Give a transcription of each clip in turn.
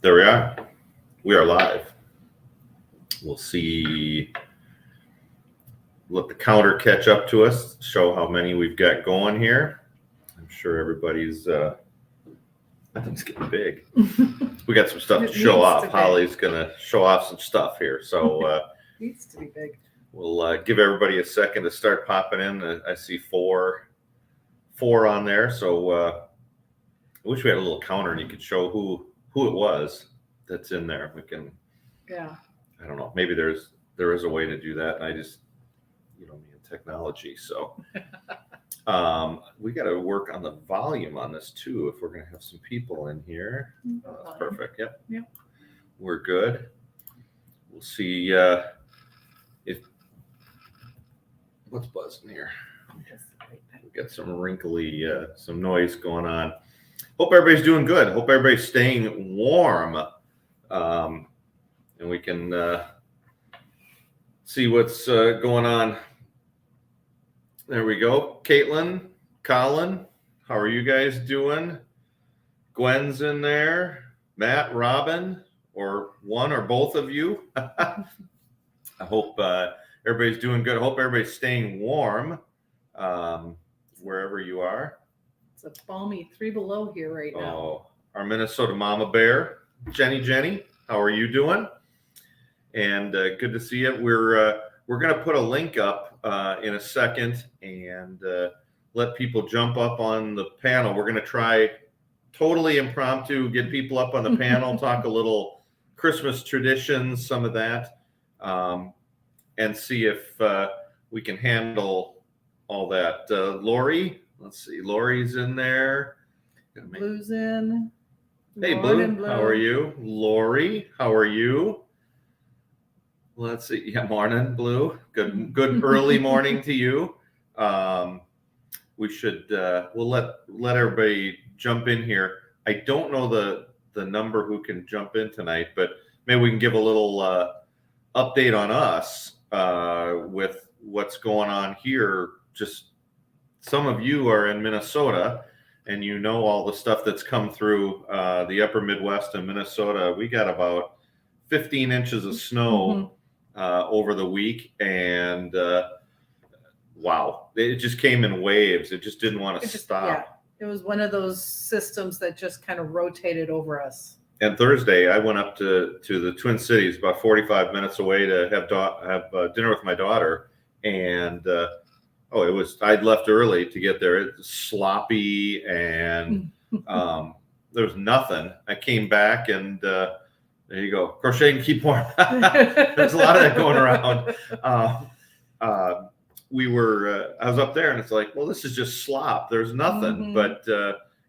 There we are. We are live. We'll see. Let the counter catch up to us, show how many we've got going here. I'm sure everybody's, I think it's getting big. We got some stuff to show off. Holly's going to show off some stuff here. So, needs to be big. We'll give everybody a second to start popping in. I see four on there. So, I wish we had a little counter and you could show who it was that's in there. We can, yeah. I don't know. Maybe there is a way to do that. And I just, me and technology. So we got to work on the volume on this too. If we're going to have some people in here, that's perfect. Yep. We're good. We'll see if what's buzzing here. We got some wrinkly, some noise going on. Hope everybody's doing good. Hope everybody's staying warm. And we can see what's going on. There we go. Caitlin, Colin, how are you guys doing? Gwen's in there. Matt, Robin, or one or both of you. I hope everybody's doing good. I hope everybody's staying warm wherever you are. It's a balmy 3 below here right now. Oh, our Minnesota Mama Bear, Jenny, how are you doing? And good to see you. We're going to put a link up in a second and let people jump up on the panel. We're going to try totally impromptu, get people up on the panel, talk a little Christmas traditions, some of that, and see if we can handle all that. Lori, let's see. Lori's in there. Blue's in. Hey, Blue, how are you? Lori, how are you? Let's see. Yeah, morning, Blue. Good early morning to you. We should we'll let everybody jump in here. I don't know the number who can jump in tonight, but maybe we can give a little update on us with what's going on here. Just some of you are in Minnesota and you know all the stuff that's come through the upper Midwest and Minnesota. We got about 15 inches of snow over the week, and wow, it just came in waves. It just didn't want to stop. Yeah, it was one of those systems that just kind of rotated over us. And Thursday, I went up to the Twin Cities, about 45 minutes away, to have dinner with my daughter, and I'd left early to get there. It was sloppy, and there was nothing. I came back, and there you go. Crochet and keep warm. There's a lot of that going around. I was up there and it's like, well, this is just slop. There's nothing, but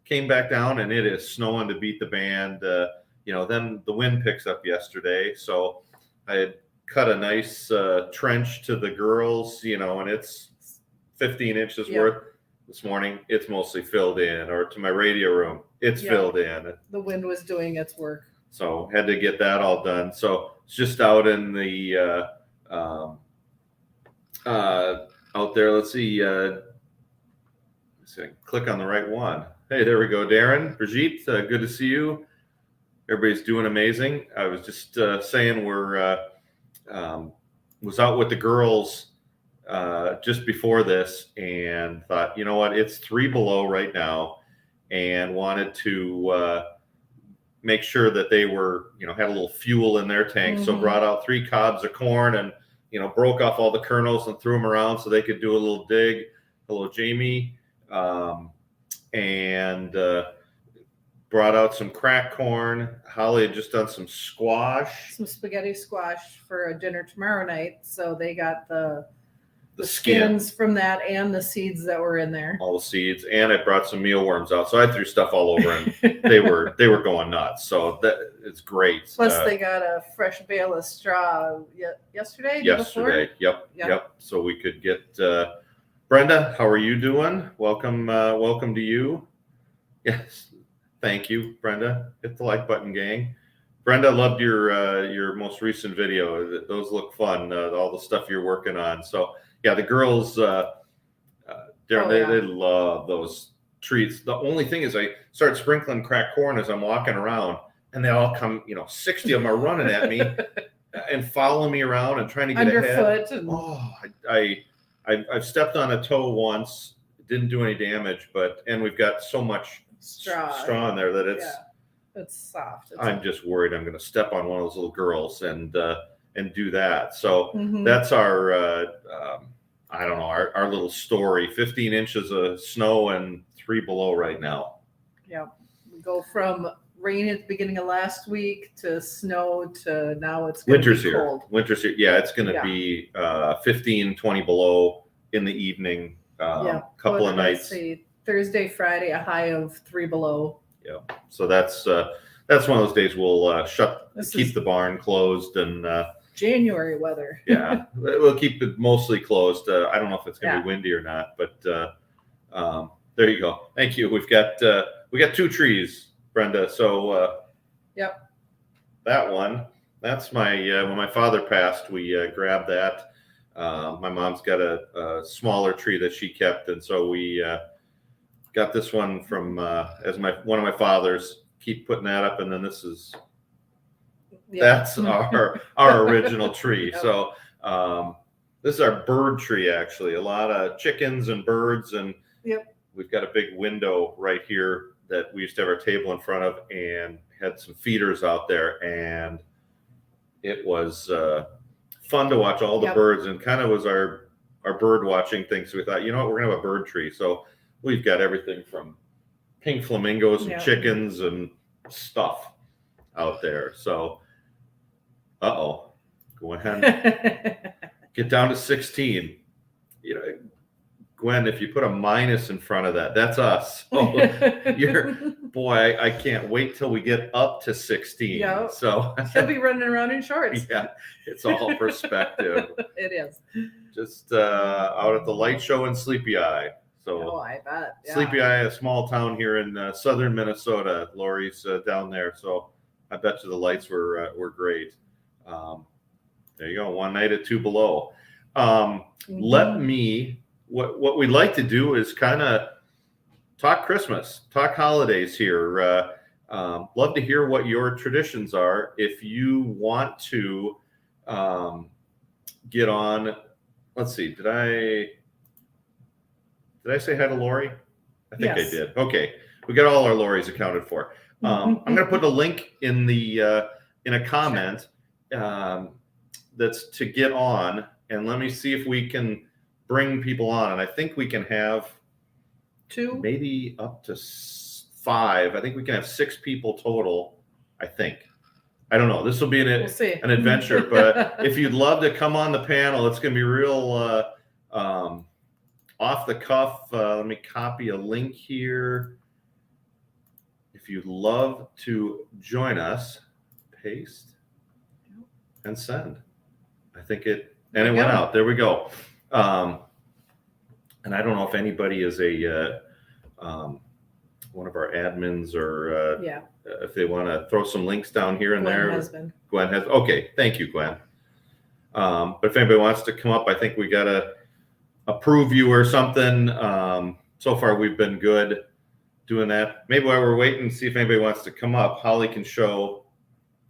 came back down and it is snowing to beat the band. Then the wind picks up yesterday. So I had cut a nice trench to the girls, and it's 15 inches worth. This morning, it's mostly filled in, or to my radio room, it's filled in. The wind was doing its work. So had to get that all done. So it's just out in the out there. Let's see. Click on the right one. Hey, there we go, Darren, Brigitte. Good to see you. Everybody's doing amazing. I was just saying was out with the girls just before this and thought, you know what, it's 3 below right now, and wanted to make sure that they were, had a little fuel in their tank. So brought out 3 cobs of corn and, broke off all the kernels and threw them around so they could do a little dig. Hello, Jamie. And brought out some cracked corn. Holly had just done some squash. Some spaghetti squash for a dinner tomorrow night. So they got the skins from that and the seeds that were in there. All the seeds, and I brought some mealworms out, so I threw stuff all over, and they were going nuts. So that it's great. Plus, they got a fresh bale of straw yesterday. Yep. So we could get Brenda. How are you doing? Welcome to you. Yes, thank you, Brenda. Hit the like button, gang. Brenda, loved your most recent video. Those look fun. All the stuff you're working on. So. Yeah, the girls, they love those treats. The only thing is I start sprinkling cracked corn as I'm walking around, and they all come, 60 of them are running at me and following me around and trying to get ahead. Underfoot. And... Oh, I've stepped on a toe once, didn't do any damage, and we've got so much straw in there that it's soft. I'm just worried I'm going to step on one of those little girls and do that. So that's our, I don't know, our little story. 15 inches of snow and 3 below right now. Yeah, we go from rain at the beginning of last week to snow to now it's going to be cold. Winter's here. Yeah, it's going to be 15, 20 below in the evening. Couple of nights. Thursday, Friday, a high of 3 below. Yeah, so that's one of those days we'll keep the barn closed and January weather. Yeah, we'll keep it mostly closed. I don't know if it's going to be windy or not, but there you go. Thank you. We got 2 trees, Brenda. So that one, that's my when my father passed, we grabbed that. My mom's got a smaller tree that she kept, and so we got this one from as one of my father's. Keep putting that up, and then this is that's our original tree. So this is our bird tree, actually. A lot of chickens and birds, and we've got a big window right here that we used to have our table in front of, and had some feeders out there, and it was fun to watch all the birds, and kind of was our bird watching thing. So we thought, we're gonna have a bird tree. So we've got everything from pink flamingos and chickens and stuff out there. So go ahead, get down to 16. Gwen, if you put a minus in front of that, that's us. Oh, I can't wait till we get up to 16. Yeah. So he'll be running around in shorts. Yeah, it's all perspective. It is. Just out at the light show in Sleepy Eye. So I bet. Yeah. Sleepy Eye, a small town here in southern Minnesota. Lori's down there, so I bet you the lights were great. There you go. One night at 2 below. Let me. What we'd like to do is kind of talk Christmas, talk holidays here. Love to hear what your traditions are. If you want to get on, let's see, did I say hi to Lori? I think I did. Okay, we got all our Loris accounted for. I'm going to put a link in a comment that's to get on, and let me see if we can bring people on. And I think we can have 2, maybe up to 5. I think we can have 6 people total. I think. I don't know. This will be an adventure, but if you'd love to come on the panel, it's going to be real off the cuff. Let me copy a link here. If you'd love to join us, paste and send. I think it went out. There we go. And I don't know if anybody is one of our admins or if they want to throw some links down here and Gwen there. Gwen has. Okay, thank you, Gwen. But if anybody wants to come up, I think we got to approve you or something. So far, we've been good doing that. Maybe while we're waiting, see if anybody wants to come up. Holly can show.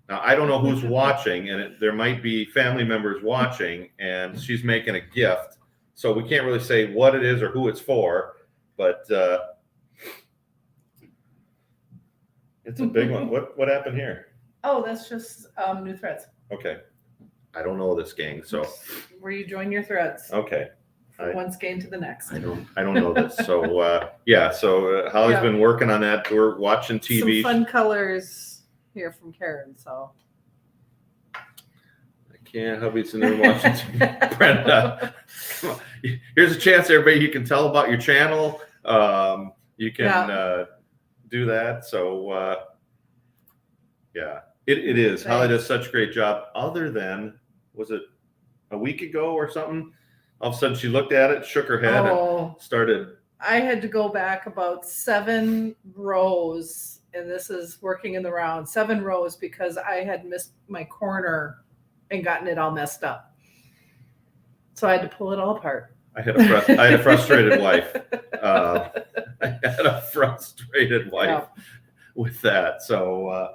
Now, I don't know who's watching, and there might be family members watching, and she's making a gift. So we can't really say what it is or who it's for, but it's a big one. What happened here? Oh, that's just new threads. Okay. I don't know this gang, so. Where you join your threads. Okay. From one skein to the next. I don't know this. So, so Holly's been working on that. We're watching TV. Some fun colors here from Karen, so. I can't. Hubby's in there watching TV. Brenda, come on. Here's a chance, everybody. You can tell about your channel. You can do that. So, it is. Thanks. Holly does such a great job. Other than, was it a week ago or something? All of a sudden she looked at it, shook her head, and started. I had to go back about 7 rows, and this is working in the round, 7 rows, because I had missed my corner and gotten it all messed up. So I had to pull it all apart. I had a frustrated wife. I had a frustrated wife with that. So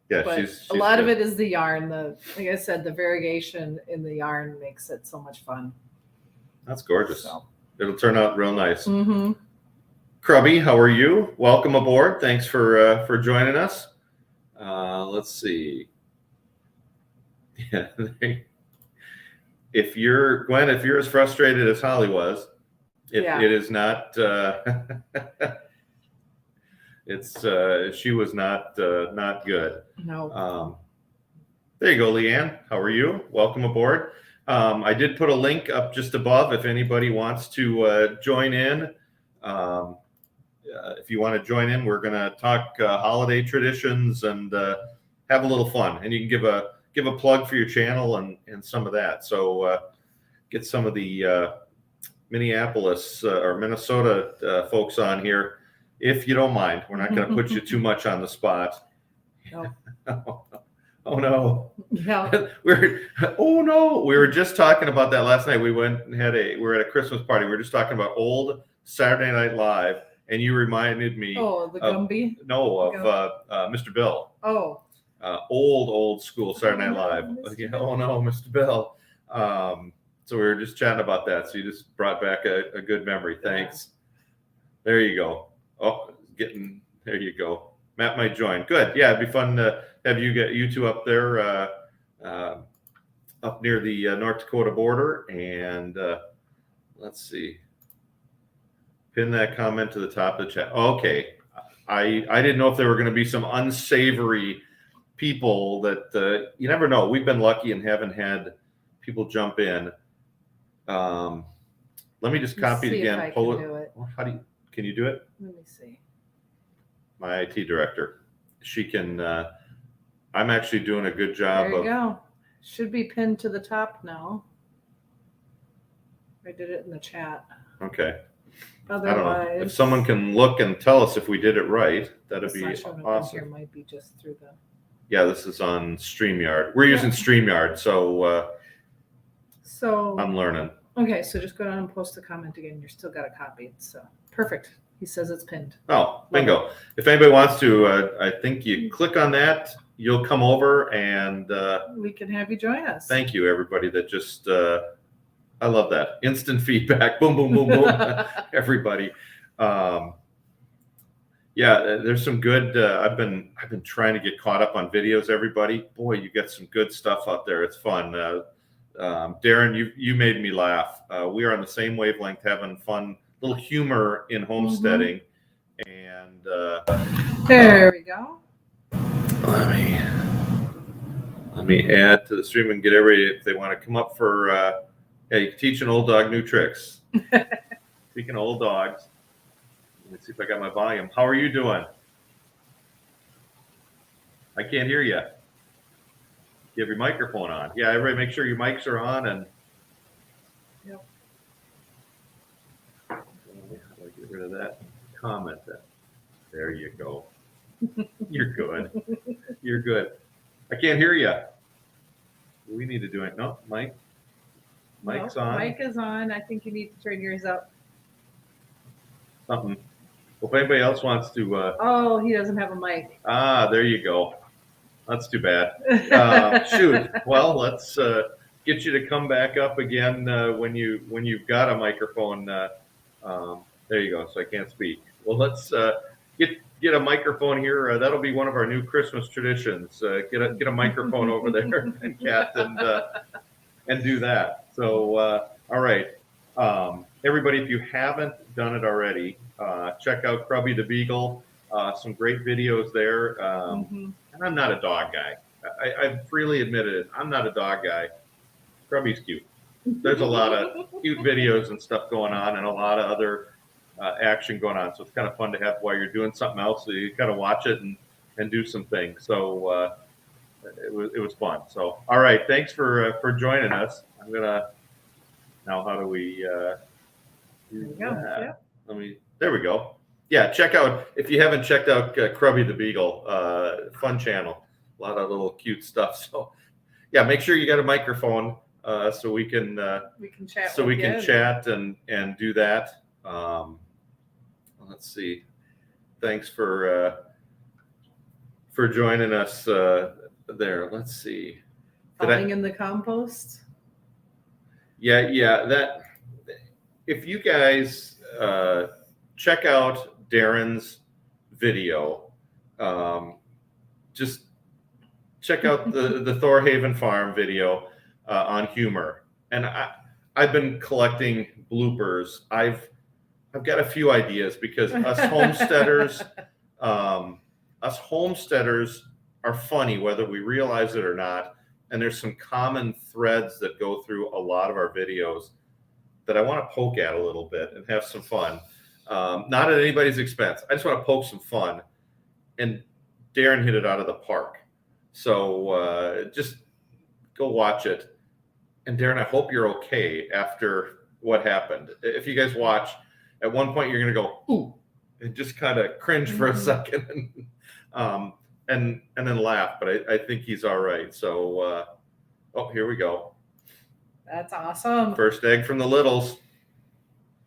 Yeah, But she's a lot of good. it is the yarn. Like I said, the variegation in the yarn makes it so much fun. That's gorgeous. So. It'll turn out real nice. Mm-hmm. Krubby, how are you? Welcome aboard. Thanks for joining us. Let's see. Yeah. If you're Gwen, if you're as frustrated as Holly was, it is not. She was not good. No. There you go, Leanne. How are you? Welcome aboard. I did put a link up just above if anybody wants to join in. If you want to join in, we're going to talk holiday traditions and have a little fun. And you can give a plug for your channel and some of that. So get some of the Minneapolis or Minnesota folks on here, if you don't mind. We're not going to put you too much on the spot. No. Oh no. Yeah. Oh no. We were just talking about that last night. We went and we were at a Christmas party. We were just talking about old Saturday Night Live, and you reminded me. Oh, the Gumby? No, of Mr. Bill. Oh. Old school Saturday Night Live. Oh no, Mr. Bill. So we were just chatting about that. So you just brought back a good memory. Thanks. Yeah. There you go. Oh, there you go. Matt might join. Good. Yeah, it'd be fun to have you two up there, up near the North Dakota border. And let's see. Pin that comment to the top of the chat. Okay. I didn't know if there were going to be some unsavory people that you never know. We've been lucky and haven't had people jump in. Let me just copy it again. Pull it. Well, can you do it? Let me see. My IT director. She can. I'm actually doing a good job. There you go. Should be pinned to the top now. I did it in the chat. Okay. Otherwise, I don't know. If someone can look and tell us if we did it right, that'd be awesome. Here might be just through the. Yeah, this is on StreamYard. We're using StreamYard, so I'm learning. Okay, so just go down and post the comment again. You're still got a copy. So perfect. He says it's pinned. Oh, bingo. If anybody wants to, I think you click on that, you'll come over and we can have you join us. Thank you, everybody that just, I love that. Instant feedback. Boom, boom, boom, boom. Everybody. Yeah, there's some good, I've been trying to get caught up on videos, everybody. Boy, you get some good stuff out there. It's fun. Darren, you made me laugh. We are on the same wavelength, having fun. Little humor in homesteading. And there we go. Let me add to the stream and get everybody, if they want to come up for yeah, you can teach an old dog new tricks. Speaking of old dogs, let me see if I got my volume. How are you doing? I can't hear you. You have your microphone on. Yeah, everybody make sure your mics are on. And yep. Get rid of that comment. There you go. You're good. You're good. I can't hear you. We need to do it. No, Mike's on. Mike is on. I think you need to turn yours up. Something. Well, if anybody else wants to. Oh, he doesn't have a mic. Ah, there you go. That's too bad. Shoot. Well, let's get you to come back up again when you've got a microphone. There you go. So I can't speak. Well, let's get a microphone here. That'll be one of our new Christmas traditions. Get a microphone over there, and Kat, and do that. So all right, everybody, if you haven't done it already, check out Krubby the Beagle. Some great videos there. And I'm not a dog guy. I freely admitted it. I'm not a dog guy. Krubby's cute. There's a lot of cute videos and stuff going on, and a lot of other action going on. So it's kind of fun to have while you're doing something else. So you kind of watch it and do some things. So it was fun. So all right, thanks for joining us. I'm gonna now. How do we? Do that? Yeah. There we go. Yeah, check out, if you haven't checked out Krubby the Beagle, fun channel, a lot of little cute stuff. So yeah, make sure you got a microphone so we can chat. So we can chat and do that. Let's see. Thanks for for joining us there. Let's see. Falling in the compost. Yeah. That if you guys check out Darren's video, just check out the Thorhaven Farm video on humor. And I've been collecting bloopers. I've got a few ideas because us homesteaders are funny whether we realize it or not. And there's some common threads that go through a lot of our videos that I want to poke at a little bit and have some fun. Not at anybody's expense. I just want to poke some fun. And Darren hit it out of the park. So just go watch it. And Darren, I hope you're okay after what happened. If you guys watch, at one point you're going to go, ooh, and just kind of cringe for a second and then laugh. But I think he's all right. So, here we go. That's awesome. First egg from the littles.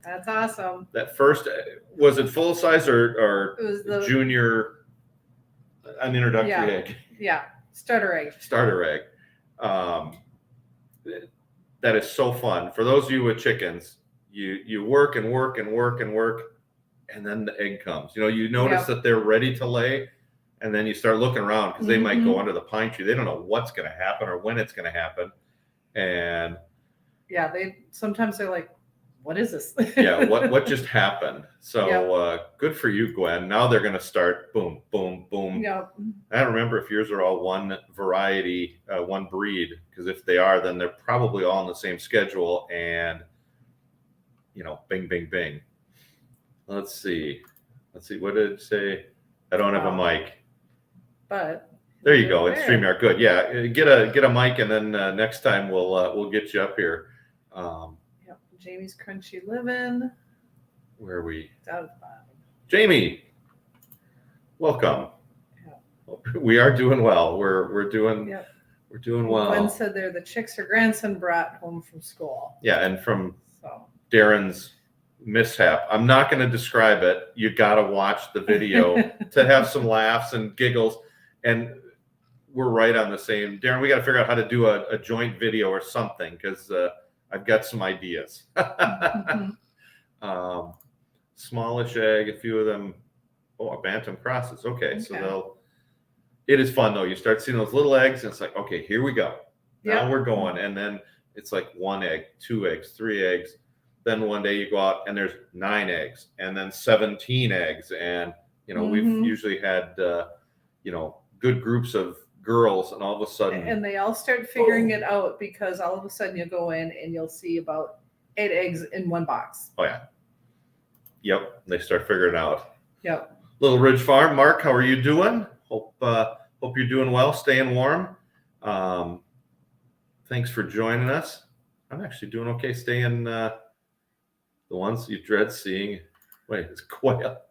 That's awesome. That first, was it full size or It was the junior, an introductory egg? Yeah, starter egg. Starter egg. That is so fun. For those of you with chickens, you work and work and work and work, and then the egg comes. You notice that they're ready to lay, and then you start looking around because they might go under the pine tree. They don't know what's going to happen or when it's going to happen. And yeah, sometimes they're like, what is this? yeah, what just happened? So good for you, Gwen. Now they're going to start boom, boom, boom. Yep. I don't remember if yours are all one variety, one breed, because if they are, then they're probably all on the same schedule and, bing, bing, bing. Let's see. What did it say? I don't have a mic. But there you go. It's StreamYard. Good. Yeah. Get a mic, and then next time we'll get you up here. Yep. Jamie's Crunchy Living. Where are we? Down at the bottom. Jamie, welcome. Yeah. We are doing well. We're doing well. Gwen said there the chicks her grandson brought home from school. Yeah, and from Darren's mishap. I'm not going to describe it. You got to watch the video to have some laughs and giggles. And we're right on the same. Darren, we got to figure out how to do a joint video or something because I've got some ideas. Smallish egg, a few of them. Oh, a bantam crosses. Okay. So it is fun though. You start seeing those little eggs and it's like, okay, here we go. Now we're going. And then it's like 1 egg, 2 eggs, 3 eggs. Then one day you go out and there's 9 eggs and then 17 eggs. And, we've usually had, good groups of girls, and all of a sudden, and they all start figuring it out because all of a sudden you go in and you'll see about 8 eggs in one box. Oh yeah. Yep. They start figuring it out. Yep. Little Ridge Farm. Mark, how are you doing? Hope you're doing well, staying warm. Thanks for joining us. I'm actually doing okay. Staying the ones you dread seeing. Wait, it's quail.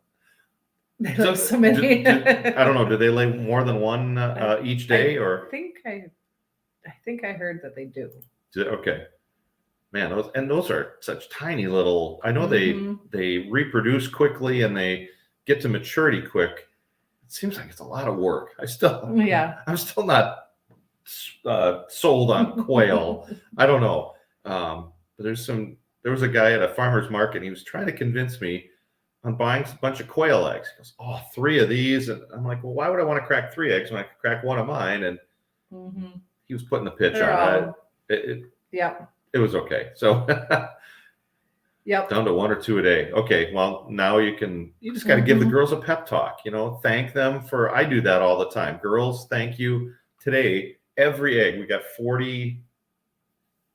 So many. I don't know. Do they lay more than one each day, or? I think I heard that they do. Okay, man. Those are such tiny little. I know they reproduce quickly and they get to maturity quick. It seems like it's a lot of work. I'm still not sold on quail. I don't know. But there was a guy at a farmer's market. And he was trying to convince me on buying a bunch of quail eggs. He goes, oh, 3 of these. And I'm like, well, why would I want to crack 3 eggs when I could crack 1 of mine? And he was putting the pitch on it. It was okay. So down to 1 or 2 a day. Okay. Well, now you just got to give the girls a pep talk, thank them for, I do that all the time. Girls, thank you. Today, every egg, we got 40,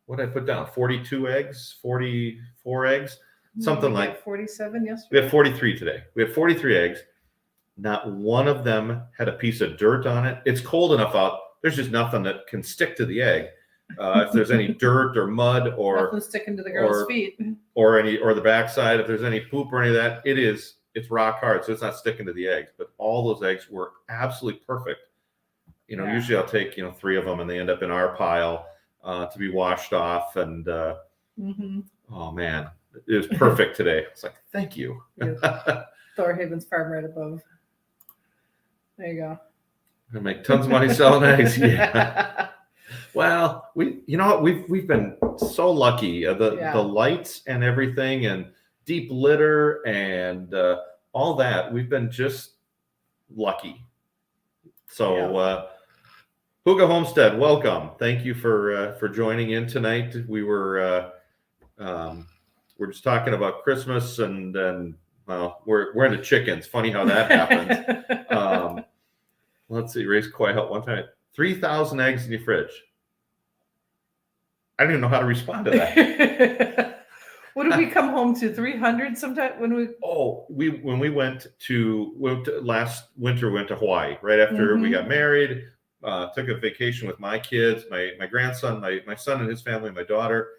what did I put down? 42 eggs, 44 eggs. Something like 47 yesterday. We have 43 today. We have 43 eggs. Not one of them had a piece of dirt on it. It's cold enough out. There's just nothing that can stick to the egg. If there's any dirt or mud or nothing sticking to the girl's feet or the backside, if there's any poop or any of that, it's rock hard. So it's not sticking to the eggs. But all those eggs were absolutely perfect. Usually I'll take 3 of them and they end up in our pile to be washed off. And oh man. It was perfect today. It's like, thank you. Thorhaven's farm right above. There you go. I make tons of money selling eggs. Yeah. Well, you know what? We've been so lucky. The lights and everything, and deep litter and all that. We've been just lucky. So, Hygge Homestead, welcome. Thank you for joining in tonight. We're just talking about Christmas, and then we're into chickens. Funny how that happened. Let's see. Raised quite help one time. 3,000 eggs in your fridge. I don't even know how to respond to that. What did we come home to? 300 sometime when we? Oh, when we went to last winter, we went to Hawaii right after we got married. Took a vacation with my kids, my grandson, my son and his family, my daughter.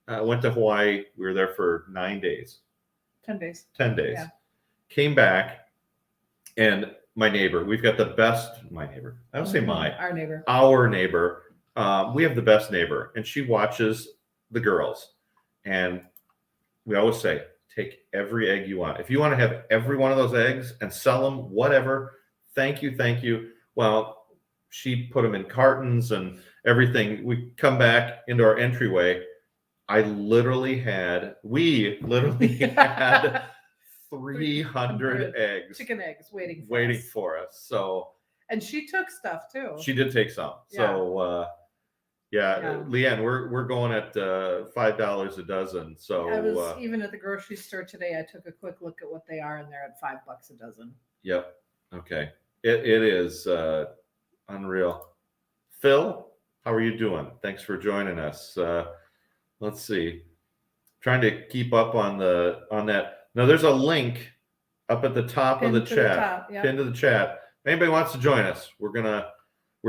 Went to Hawaii. We were there for 9 days. 10 days. 10 days. Yeah. Came back, and my neighbor. We've got the best. My neighbor. I don't say my. Our neighbor. Our neighbor. We have the best neighbor, and she watches the girls. And we always say, take every egg you want. If you want to have every one of those eggs and sell them, whatever, thank you. Well, she put them in cartons and everything. We come back into our entryway. We literally had 300 eggs. Chicken eggs waiting for us. So. And she took stuff too. She did take some. So, Leanne, we're going at $5 a dozen. So I was even at the grocery store today. I took a quick look at what they are, and they're at $5 a dozen. Yep. Okay. It is unreal. Phil, how are you doing? Thanks for joining us. Let's see. Trying to keep up on that. Now there's a link up at the top of the chat. Pinned to the chat. If anybody wants to join us, we're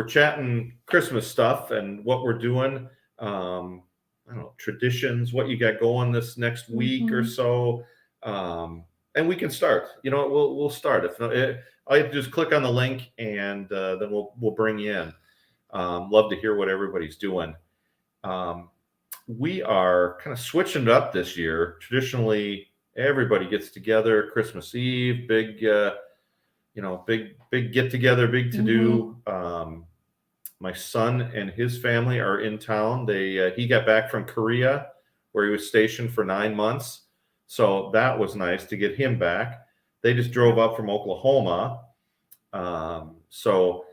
chatting Christmas stuff and what we're doing. I don't know, traditions, what you got going this next week or so. And we can start. You know, we'll start. I just click on the link, and then we'll bring you in. Love to hear what everybody's doing. We are kind of switching it up this year. Traditionally, everybody gets together Christmas Eve, big get together, big to do. My son and his family are in town. He got back from Korea, where he was stationed for 9 months. So that was nice to get him back. They just drove up from Oklahoma. So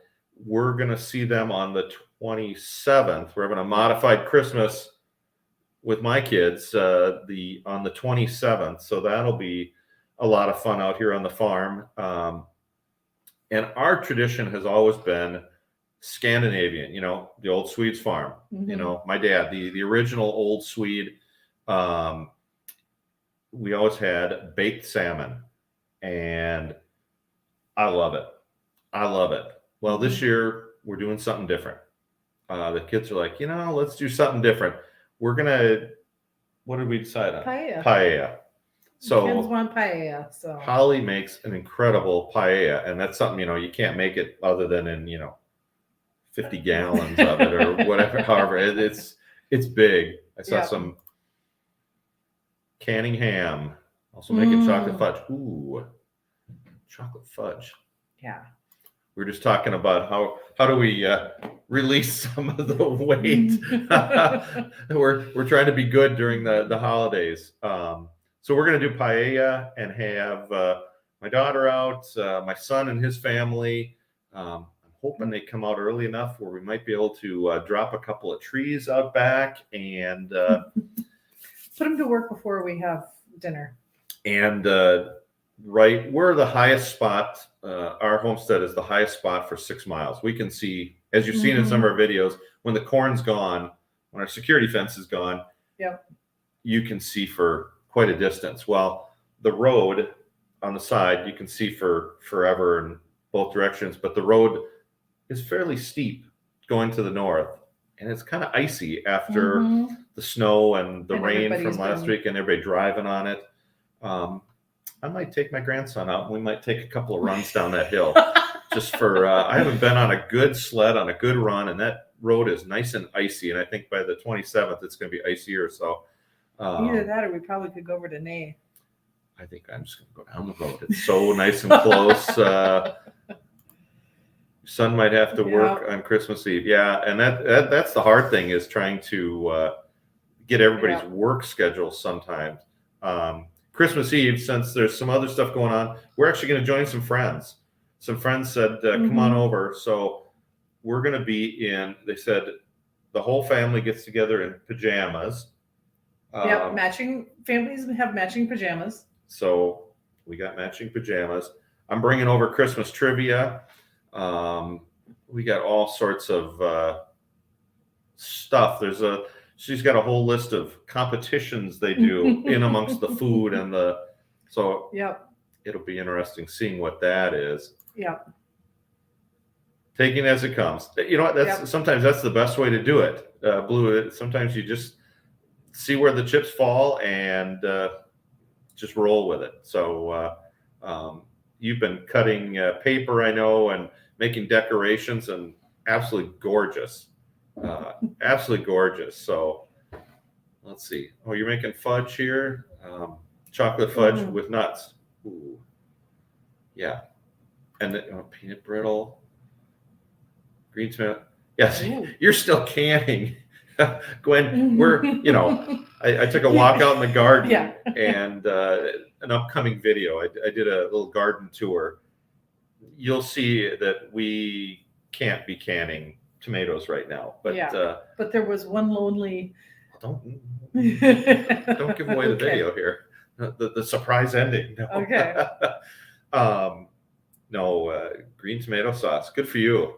we're going to see them on the 27th. We're having a modified Christmas with my kids on the 27th. So that'll be a lot of fun out here on the farm. And our tradition has always been Scandinavian, the old Swedes farm. My dad, the original old Swede. We always had baked salmon, and I love it. Well, this year we're doing something different. The kids are like, let's do something different. We're gonna. What did we decide on? Paella. So kids want paella. So Holly makes an incredible paella, and that's something you can't make it other than in 50 gallons of it or whatever. However, it's big. I saw some canning ham. Also making chocolate fudge. Ooh, chocolate fudge. Yeah. We're just talking about how do we release some of the weight. We're trying to be good during the holidays. So we're going to do paella and have my daughter out, my son and his family. I'm hoping they come out early enough where we might be able to drop a couple of trees out back and put them to work before we have dinner. And we're the highest spot. Our homestead is the highest spot for 6 miles. We can see, as you've seen in some of our videos, when the corn's gone, when our security fence is gone, you can see for quite a distance. Well, the road on the side, you can see for forever in both directions, but the road is fairly steep going to the north, and it's kind of icy after the snow and the rain from last week, and everybody driving on it. I might take my grandson out, and we might take a couple of runs down that hill just for, I haven't been on a good sled on a good run, and that road is nice and icy. And I think by the 27th, it's going to be icier. So either that, or we probably could go over to Nay. I think I'm just going to go down the road. It's so nice and close. son might have to work on Christmas Eve. Yeah, and that's the hard thing, is trying to get everybody's work schedule sometimes. Christmas Eve, since there's some other stuff going on, we're actually going to join some friends. Some friends said, come on over. So we're going to be in, they said, the whole family gets together in pajamas. Matching families have matching pajamas. So we got matching pajamas. I'm bringing over Christmas trivia. We got all sorts of stuff. She's got a whole list of competitions they do in amongst the food and so it'll be interesting seeing what that is. Taking as it comes. You know what? Sometimes that's the best way to do it. Blue. Sometimes you just see where the chips fall and just roll with it. So you've been cutting paper, I know, and making decorations, and absolutely gorgeous. Absolutely gorgeous. So let's see. Oh, you're making fudge here. Chocolate fudge with nuts. Ooh. Yeah. And the peanut brittle. Green tomato. Yes, you're still canning. Gwen, we're, I took a walk out in the garden and an upcoming video. I did a little garden tour. You'll see that we can't be canning tomatoes right now, but there was one lonely. Don't give away the video here. The surprise ending. No. Okay. No, green tomato sauce. Good for you.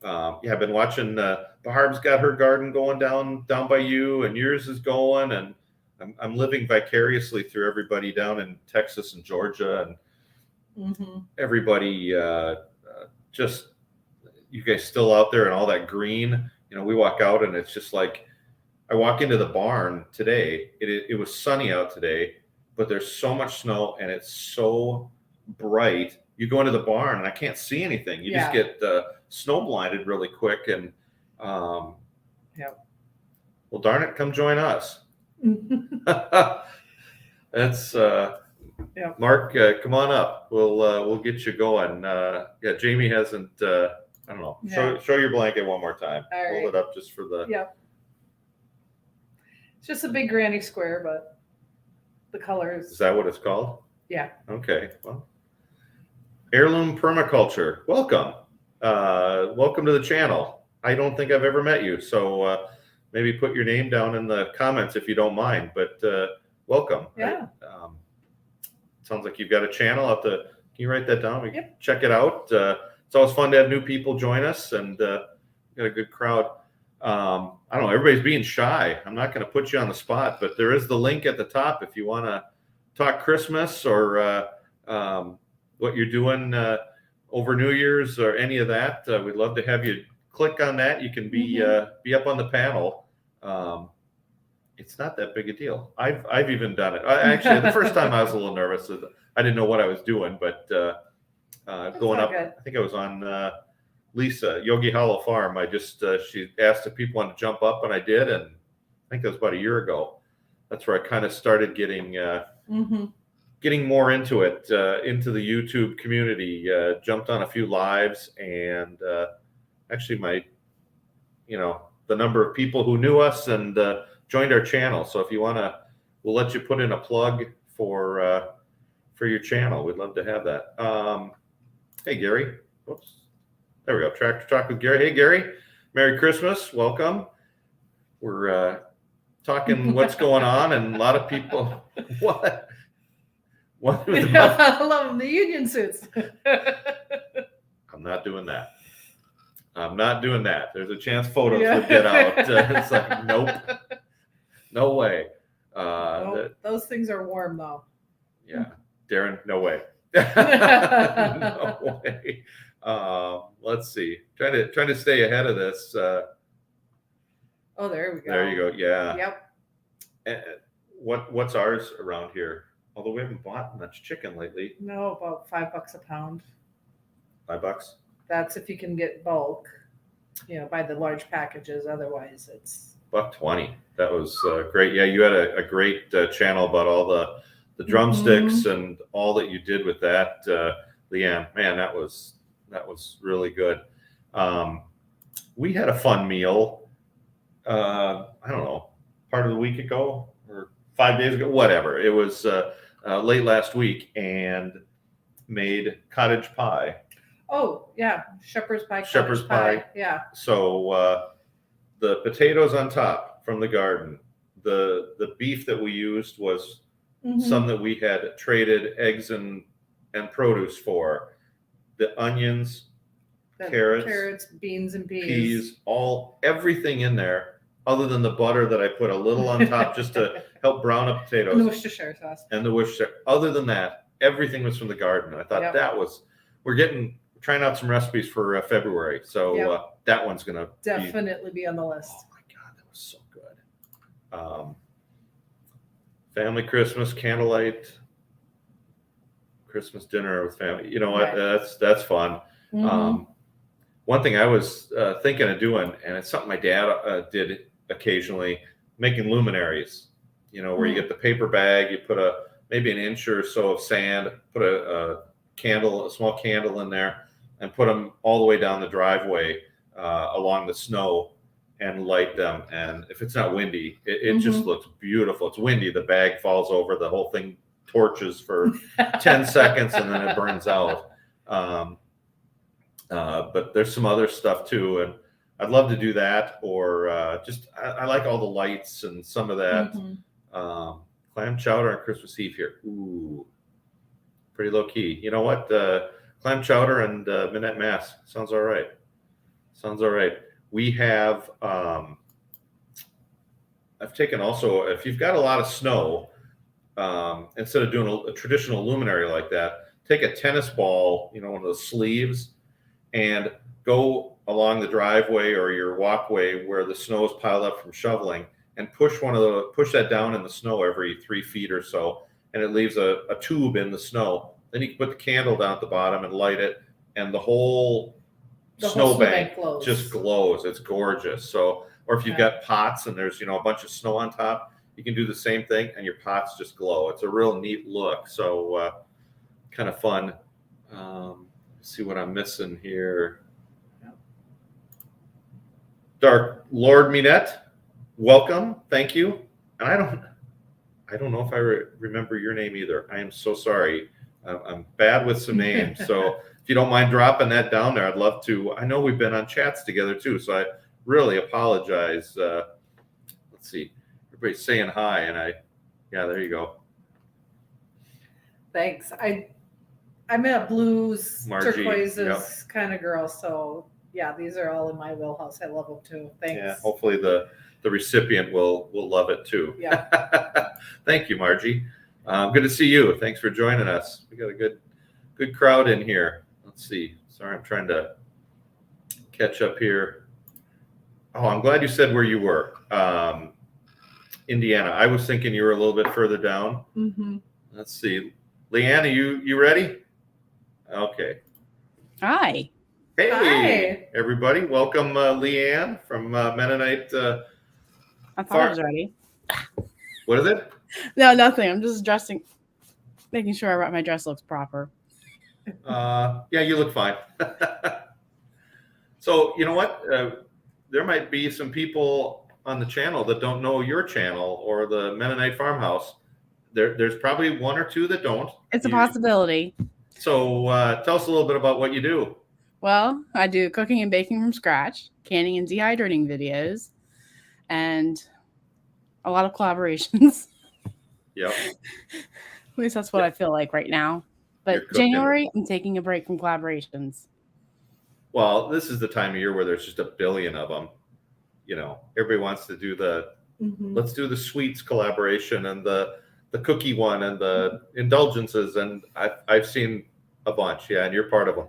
I've been watching. Barb's got her garden going down by you, and yours is going, and I'm living vicariously through everybody down in Texas and Georgia, and everybody. Just you guys still out there and all that green. We walk out and it's just like, I walk into the barn today. It was sunny out today, but there's so much snow and it's so bright. You go into the barn and I can't see anything. You just get snow blinded really quick. And well, darn it, come join us. That's Mark, come on up. We'll get you going. Jamie hasn't. I don't know. Show your blanket one more time. Hold it up just for the. It's just a big granny square, but the colors. Is that what it's called? Yeah. Okay. Well, Heirloom Permaculture. Welcome. Welcome to the channel. I don't think I've ever met you, so maybe put your name down in the comments if you don't mind. But welcome. Yeah. Sounds like you've got a channel. Can you write that down? We can check it out. It's always fun to have new people join us, and got a good crowd. I don't know. Everybody's being shy. I'm not going to put you on the spot, but there is the link at the top if you want to talk Christmas or what you're doing over New Year's or any of that. We'd love to have you click on that. You can be up on the panel. It's not that big a deal. I've even done it. Actually, the first time I was a little nervous. I didn't know what I was doing, but going up, I think I was on Lisa Yogi Hollow Farm. She asked if people wanted to jump up, and I did, and I think that was about a year ago. That's where I kind of started getting more into it, into the YouTube community. Jumped on a few lives, and actually the number of people who knew us and joined our channel. So if you want to, we'll let you put in a plug for your channel. We'd love to have that. Hey, Gary. Whoops. There we go. Tractor Talk with Gary. Hey, Gary. Merry Christmas. Welcome. We're talking what's going on, and a lot of people. What? I love them, the union suits. I'm not doing that. There's a chance photos would get out. It's like, nope. No way. Those things are warm, though. Yeah. Darren, no way. No way. Let's see. Trying to stay ahead of this. There we go. There you go. Yeah. Yep. And what's ours around here? Although we haven't bought much chicken lately. No, about $5 a pound. $5? That's if you can get bulk, buy the large packages. Otherwise, it's $1.20. That was great. Yeah, you had a great channel about all the drumsticks and all that you did with that, Leanne. Man, that was really good. We had a fun meal. I don't know, part of the week ago or 5 days ago, whatever. It was late last week, and made cottage pie. Oh yeah, shepherd's pie. Shepherd's pie. Yeah. So the potatoes on top from the garden. The beef that we used was some that we had traded eggs and produce for. The onions, carrots, beans, and peas, everything in there, other than the butter that I put a little on top just to help brown up potatoes. And the Worcestershire sauce. Other than that, everything was from the garden. I thought that was, we're trying out some recipes for February. So that one's going to definitely be on the list. Oh my God, that was so good. Family Christmas, candlelight, Christmas dinner with family. You know what? That's fun. One thing I was thinking of doing, and it's something my dad did occasionally, making luminaries. You know, where you get the paper bag, you put maybe an inch or so of sand, put a small candle in there, and put them all the way down the driveway along the snow, and light them. And if it's not windy, it just looks beautiful. It's windy, the bag falls over, the whole thing torches for 10 seconds, and then it burns out. But there's some other stuff too, and I'd love to do that, or I like all the lights and some of that. Clam chowder on Christmas Eve here. Ooh, pretty low key. You know what? Clam chowder and midnight mass sounds all right. We have. I've taken also, if you've got a lot of snow, instead of doing a traditional luminary like that, take a tennis ball, one of those sleeves, and go along the driveway or your walkway where the snow is piled up from shoveling, and push that down in the snow every 3 feet or so, and it leaves a tube in the snow. Then you can put the candle down at the bottom and light it, and the whole snowbank just glows. It's gorgeous. So, or if you've got pots and there's a bunch of snow on top, you can do the same thing, and your pots just glow. It's a real neat look. So kind of fun. See what I'm missing here. Dark Lord Minette, welcome. Thank you. And I don't know if I remember your name either. I am so sorry. I'm bad with some names. So if you don't mind dropping that down there, I'd love to. I know we've been on chats together too, so I really apologize. Let's see. Everybody's saying hi, and there you go. Thanks. I'm a blues, Margie, turquoises kind of girl, so yeah, these are all in my wheelhouse. I love them too. Thanks. Yeah, hopefully the recipient will love it too. Yeah. Thank you, Margie. Good to see you. Thanks for joining us. We got a good crowd in here. Let's see. Sorry, I'm trying to catch up here. Oh, I'm glad you said where you were. Indiana. I was thinking you were a little bit further down. Let's see. Leanne, you ready? Okay. Hi. Hey, Hi. Everybody. Welcome, Leanne from Mennonite. I thought I was ready. What is it? No, nothing. I'm just dressing, making sure my dress looks proper. Yeah, you look fine. So, you know what? There might be some people on the channel that don't know your channel or the Mennonite Farmhouse. There's probably one or two that don't. It's a possibility. So tell us a little bit about what you do. Well, I do cooking and baking from scratch, canning and dehydrating videos, and a lot of collaborations. Yep. At least that's what I feel like right now. But January, I'm taking a break from collaborations. Well, this is the time of year where there's just a billion of them. Everybody wants to do let's do the sweets collaboration and the cookie one and the indulgences, and I've seen a bunch, and you're part of them.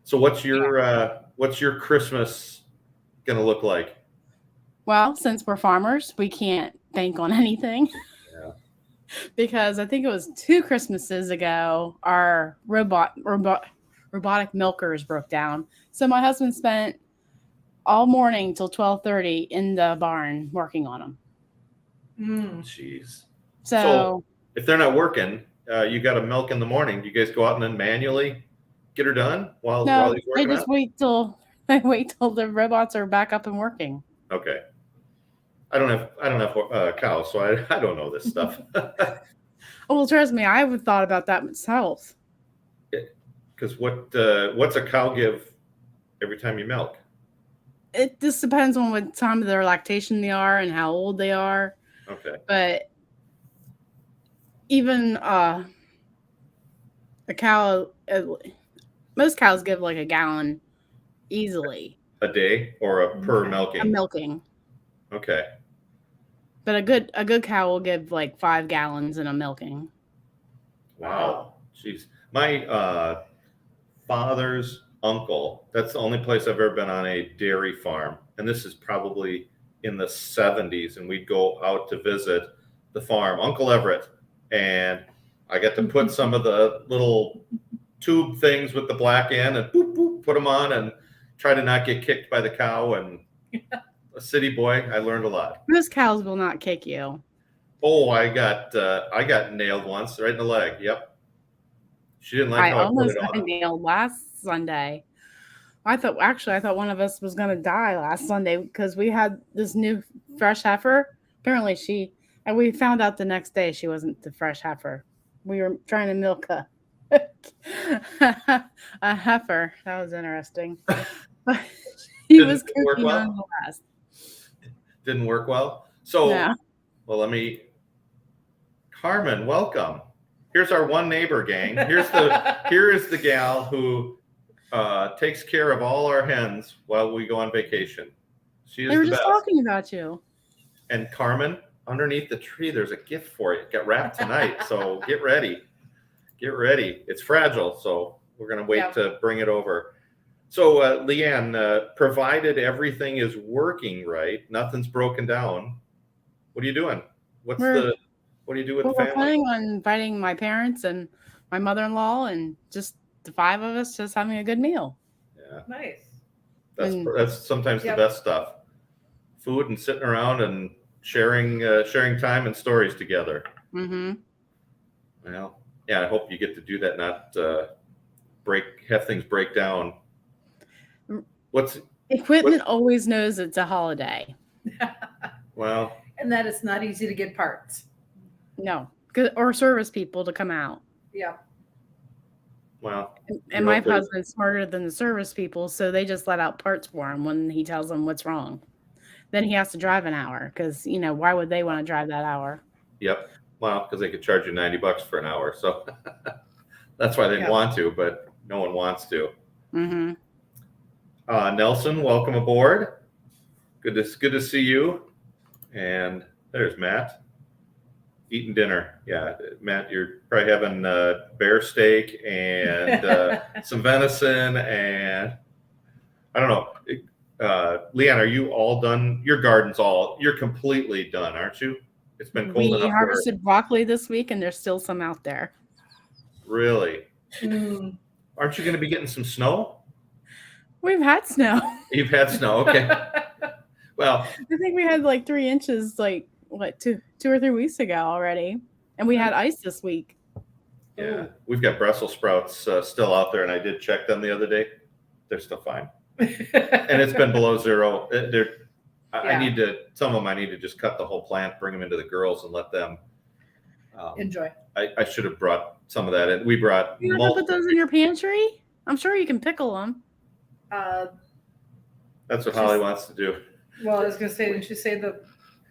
So what's your Christmas gonna look like? Well, since we're farmers, we can't bank on anything. Yeah. Because I think it was 2 Christmases ago, our robotic milkers broke down. So my husband spent all morning till 12:30 in the barn working on them. Jeez. So if they're not working, you got to milk in the morning. Do you guys go out and then manually get her done while No, he's I working just on wait till the robots are back up and working. it? Okay. I don't have cows, so I don't know this stuff. Oh, well, trust me, I would thought about that myself. Because what's a cow give every time you milk? It just depends on what time of their lactation they are and how old they are. Okay. But even a cow, most cows give like a gallon easily. A day or per milking? A milking. Okay. But a good cow will give like 5 gallons in a milking. Wow. Jeez. My father's uncle, that's the only place I've ever been on a dairy farm. And this is probably in the 70s. And we'd go out to visit the farm, Uncle Everett. And I got to put some of the little tube things with the black end and boop, boop, put them on and try to not get kicked by the cow. And a city boy, I learned a lot. Most cows will not kick you. Oh, I got nailed once right in the leg. Yep. She didn't like how I put it on. I got nailed last Sunday. I thought one of us was going to die last Sunday because we had this new fresh heifer. Apparently we found out the next day she wasn't the fresh heifer. We were trying to milk a heifer. That was interesting. He was cooking on the last. Didn't work well. So, no. Well, Carmen, welcome. Here's our one neighbor gang. Here is the gal who takes care of all our hens while we go on vacation. She is They were the just best. talking about you. And Carmen, underneath the tree, there's a gift for you. It got wrapped tonight, so get ready. Get ready. It's fragile, so we're going to wait to bring it over. So, Leanne, provided everything is working right, nothing's broken down, what are you doing? What do you do with the family? We're planning on inviting my parents and my mother-in-law and just the 5 of us just having a good meal. Yeah. Nice. That's sometimes the best stuff. Food and sitting around and sharing time and stories together. Mm-hmm. Well, yeah, I hope you get to do that, not have things break down. Equipment always knows it's a holiday. Well, and that it's not easy to get parts. No, or service people to come out. Yeah. Well, and my husband's smarter than the service people, so they just let out parts for him when he tells them what's wrong. Then he has to drive an hour because why would they want to drive that hour? Yep. Well, because they could charge you $90 for an hour, so that's why they want to, but no one wants to. Mm-hmm. Nelson, welcome aboard. Good to see you. And there's Matt eating dinner. Yeah, Matt, you're probably having bear steak and some venison, and I don't know. Leanne, are you all done? Your garden's you're completely done, aren't you? It's been cold enough. We harvested broccoli this week, and there's still some out there. Really? Aren't you going to be getting some snow? We've had snow. You've had snow, okay. Well, I think we had like 3 inches, like what, 2 or 3 weeks ago already, and we had ice this week. Yeah, we've got Brussels sprouts still out there, and I did check them the other day. They're still fine, and it's been below zero. I need to. Some of them I need to just cut the whole plant, bring them into the girls, and let them enjoy. I should have brought some of that in. We brought. You want to put those in your pantry? I'm sure you can pickle them. That's what Holly wants to do. Well, I was going to say, didn't you say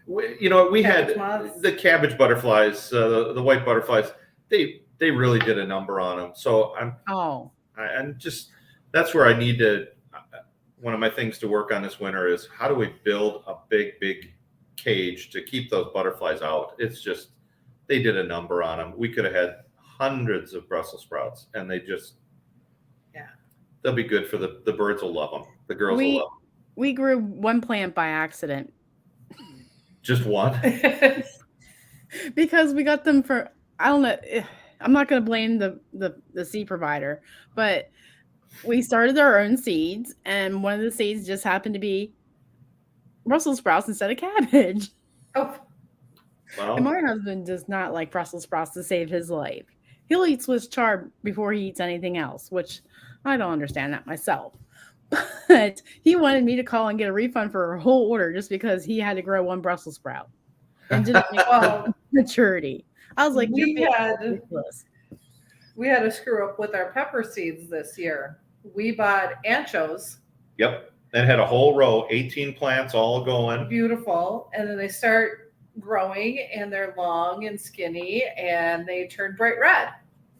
we had moths? The cabbage butterflies, the white butterflies. They really did a number on them. So I'm just, that's where I need to. One of my things to work on this winter is how do we build a big cage to keep those butterflies out? It's just, they did a number on them. We could have had hundreds of Brussels sprouts, and they just, they'll be good for the birds will love them. The girls will love them. We grew one plant by accident. Just one? Because we got them for, I don't know, I'm not going to blame the seed provider, but we started our own seeds, and one of the seeds just happened to be Brussels sprouts instead of cabbage. Oh. Wow. And my husband does not like Brussels sprouts to save his life. He'll eat Swiss chard before he eats anything else, which I don't understand that myself. But he wanted me to call and get a refund for a whole order just because he had to grow one Brussels sprout and didn't make maturity. I was like, we you're had ridiculous. we had a screw up with our pepper seeds this year. We bought anchos. Yep. That had a whole row, 18 plants all going. Beautiful. And then they start growing and they're long and skinny and they turn bright red.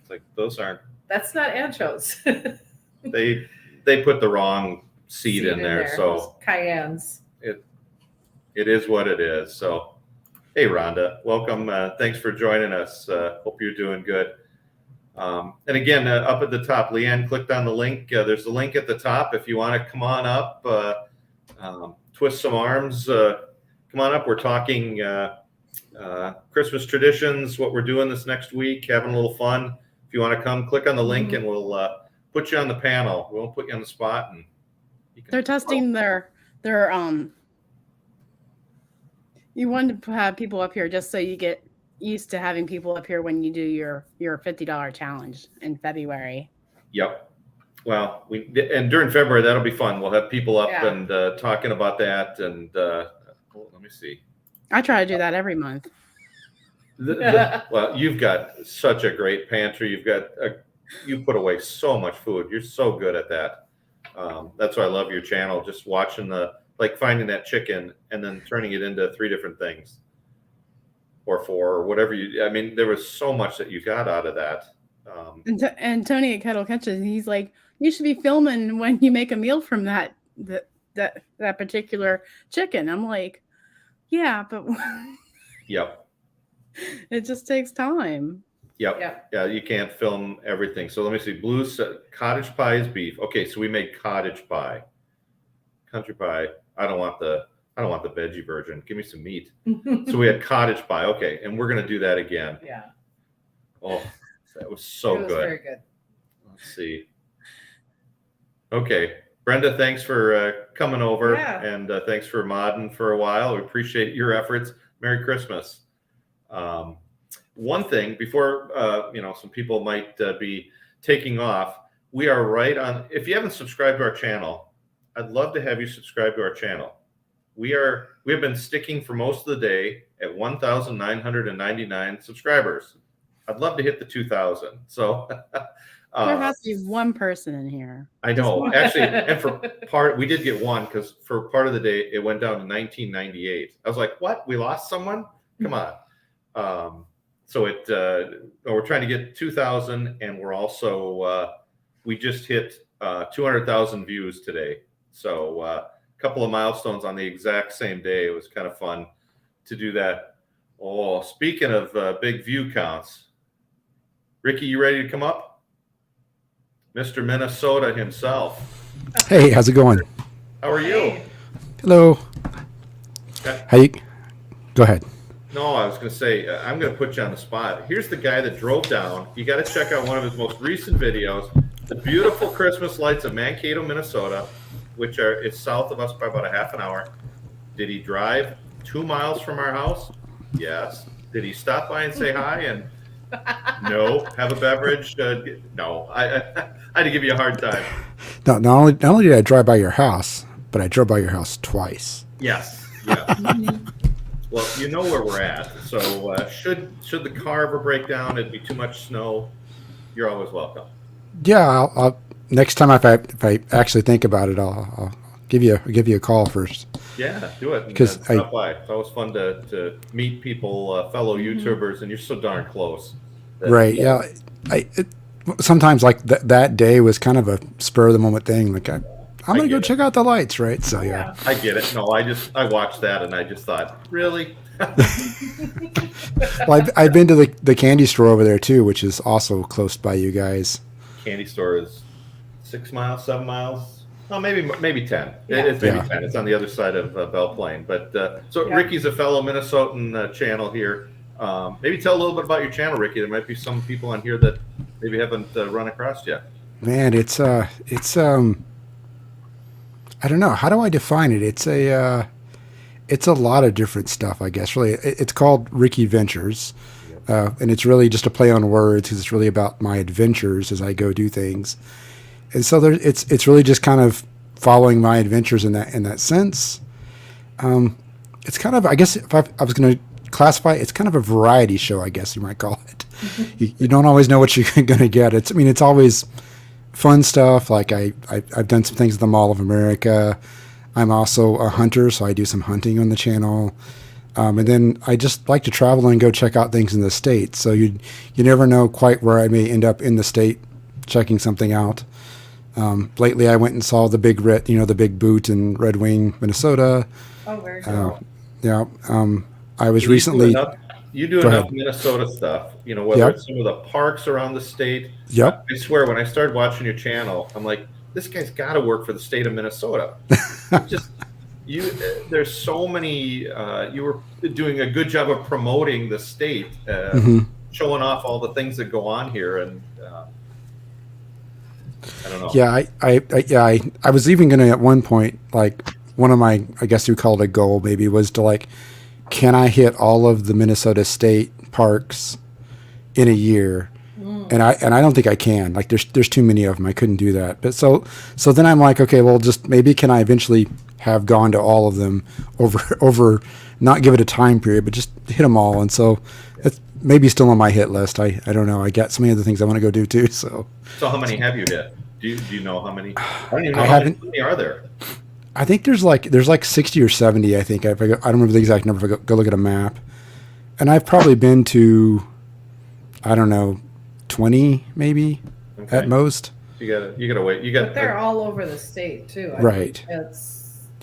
It's like, those aren't. That's not anchos. They put the wrong seed in there. So cayennes. It is what it is. So, hey, Rhonda, welcome. Thanks for joining us. Hope you're doing good. And again, up at the top, Leanne clicked on the link. There's a link at the top. If you want to come on up, twist some arms, come on up. We're talking Christmas traditions, what we're doing this next week, having a little fun. If you want to come, click on the link and we'll put you on the panel. We won't put you on the spot. And they're testing their you want to have people up here just so you get used to having people up here when you do your $50 challenge in February. Yep. Well, and during February, that'll be fun. We'll have people up and talking about that. And let me see. I try to do that every month. Well, you've got such a great pantry. You put away so much food. You're so good at that. That's why I love your channel. Just watching finding that chicken and then turning it into 3 different things or 4 or whatever there was so much that you got out of that. And Tony at Kettle Kitchen, he's like, you should be filming when you make a meal from that particular chicken. I'm like, yeah, but yep. It just takes time. Yep. Yeah, you can't film everything. So let me see. Blue said cottage pie is beef. Okay, so we made cottage pie. Country pie. I don't want the veggie version. Give me some meat. So we had cottage pie. Okay, and we're gonna do that again. Yeah. Oh, that was so good. Very good. Let's see. Okay, Brenda, thanks for coming over, and thanks for modding for a while. We appreciate your efforts. Merry Christmas. One thing before some people might be taking off, we are right on. If you haven't subscribed to our channel, I'd love to have you subscribe to our channel. We have been sticking for most of the day at 1,999 subscribers. I'd love to hit the 2,000. So there has to be one person in here. I know, actually, and for part we did get one because for part of the day it went down to 1998. I was like, what? We lost someone? Come on. So we're trying to get 2,000, and we're also we just hit 200,000 views today. So a couple of milestones on the exact same day. It was kind of fun to do that. Oh, speaking of big view counts, Ricky, you ready to come up? Mr. Minnesota himself. Hey, how's it going? How are you? Hello. How you? Go ahead. No, I was going to say, I'm going to put you on the spot. Here's the guy that drove down. You got to check out one of his most recent videos, the beautiful Christmas lights of Mankato, Minnesota, which is south of us by about a half an hour. Did he drive 2 miles from our house? Yes. Did he stop by and say hi? And no. Have a beverage? No. I had to give you a hard time. No, not only did I drive by your house, but I drove by your house twice. Yes. Yeah. Well, you know where we're at. So should the car ever break down, it'd be too much snow, you're always welcome. Yeah, I'll next time if I actually think about it, I'll give you a call first. Yeah, do it. Because stop by. It's always fun to meet people, fellow YouTubers, and you're so darn close. Right. Yeah. Sometimes like that day was kind of a spur of the moment thing. Like I'm gonna go check out the lights, right? So yeah. I get it. No, I watched that and I just thought, really? Well, I've been to the candy store over there too, which is also close by you guys. Candy store is 6 miles, 7 miles. Well, maybe 10. Yeah. It's maybe 10. It's on the other side of Belle Plaine. But Ricky's a fellow Minnesotan channel here. Maybe tell a little bit about your channel, Ricky. There might be some people on here that maybe haven't run across yet. Man, it's I don't know. How do I define it? It's a lot of different stuff, I guess. Really, it's called Ricky Ventures, and it's really just a play on words because it's really about my adventures as I go do things. and so it's really just kind of following my adventures in that sense. It's kind of, I guess, if I was going to classify it, it's kind of a variety show, I guess you might call it. You don't always know what you're going to get. It's always fun stuff. Like I've done some things at the Mall of America. I'm also a hunter, so I do some hunting on the channel. And then I just like to travel and go check out things in the state. So you never know quite where I may end up in the state checking something out. Lately, I went and saw the big the big boot in Red Wing, Minnesota. Oh, very cool. Yeah. I was recently. You do enough Minnesota stuff, whether it's some of the parks around the state. Yep. I swear, when I started watching your channel, I'm like, this guy's got to work for the state of Minnesota. There's so many. You were doing a good job of promoting the state, showing off all the things that go on here, and I don't know. Yeah, I was even going to at one point, like one of my, I guess you call it a goal, maybe, was to like, can I hit all of the Minnesota state parks in a year? And I don't think I can. Like there's too many of them. I couldn't do that. But so then I'm like, okay, well, just maybe can I eventually have gone to all of them over not give it a time period, but just hit them all. And so it's maybe still on my hit list. I don't know. I got so many other things I want to go do too. So how many have you hit? Do you know how many? I don't even know how many are there. I think there's like 60 or 70. I think I don't remember the exact number. If I go look at a map, and I've probably been to, I don't know, 20 maybe at most. You gotta wait. But they're all over the state too. Right.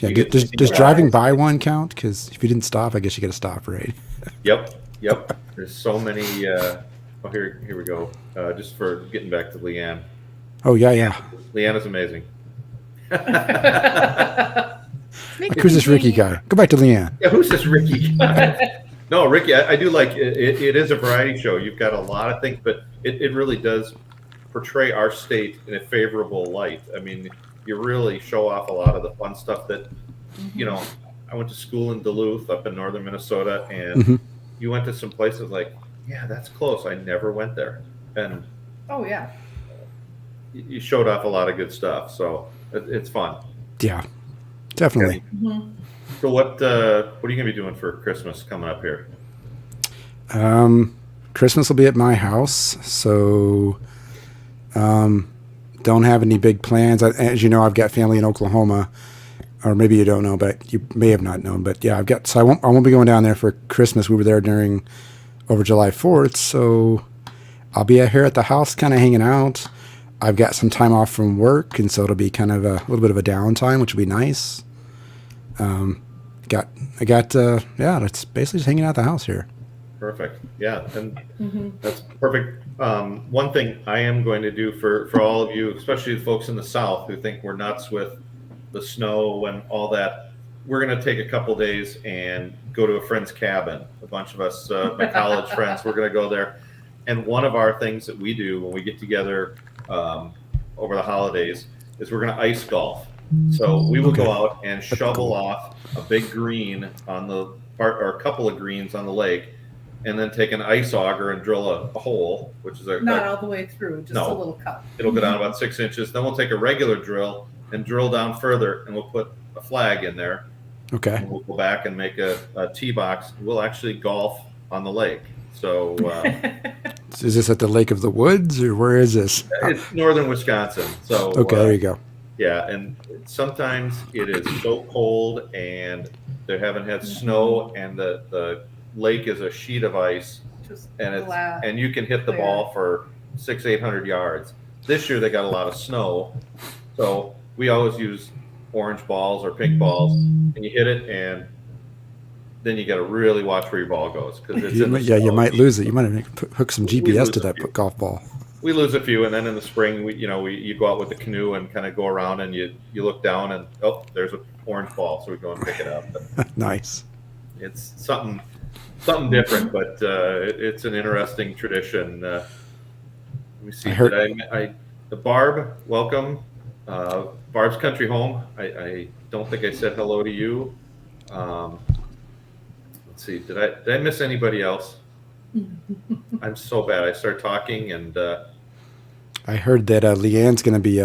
Yeah. Does driving by one count? Because if you didn't stop, I guess you got to stop, right? Yep. There's so many. Here we go. Just for getting back to Leanne. Oh yeah. Leanne is amazing. Who's this Ricky guy? Go back to Leanne. Yeah, who's this Ricky guy? No, Ricky, I do like it. It is a variety show. You've got a lot of things, but it really does portray our state in a favorable light. I mean, you really show off a lot of the fun stuff that, I went to school in Duluth up in northern Minnesota, and you went to some places like, yeah, that's close. I never went there. And oh, yeah. You showed off a lot of good stuff. So it's fun. Yeah, definitely. So what are you gonna be doing for Christmas coming up here? Christmas will be at my house, so don't have any big plans. As you know, I've got family in Oklahoma, or maybe you don't know, but you may have not known. But yeah, I won't be going down there for Christmas. We were there over July 4th, so I'll be here at the house, kind of hanging out. I've got some time off from work, and so it'll be kind of a little bit of a downtime, which will be nice. That's basically just hanging out at the house here. Perfect. Yeah, and that's perfect. One thing I am going to do for all of you, especially the folks in the South who think we're nuts with the snow and all that, we're going to take a couple days and go to a friend's cabin. A bunch of us, my college friends, we're going to go there. And one of our things that we do when we get together over the holidays is we're going to ice golf. So we will go out and shovel off a big green on the part, or a couple of greens on the lake, and then take an ice auger and drill a hole, which is not all the way through, just a little cut. It'll go down about 6 inches. Then we'll take a regular drill and drill down further, and we'll put a flag in there. Okay. And we'll go back and make a tee box. We'll actually golf on the lake. So is this at the Lake of the Woods, or where is this? It's northern Wisconsin. So okay, there you go. Yeah, and sometimes it is so cold, and they haven't had snow, and the lake is a sheet of ice, and you can hit the ball for 600-800 yards. This year they got a lot of snow, so we always use orange balls or pink balls, and you hit it, and then you got to really watch where your ball goes, because it's you might lose it. You might have to hook some GPS to that golf ball. We lose a few, and then in the spring, you go out with the canoe and kind of go around, and you look down, and there's an orange ball, so we go and pick it up. Nice. It's something different, but it's an interesting tradition. Let me see. The Barb, welcome. Barb's Country Home. I don't think I said hello to you. Let's see. Did I miss anybody else? I'm so bad. I start talking, and I heard that Leanne's going to be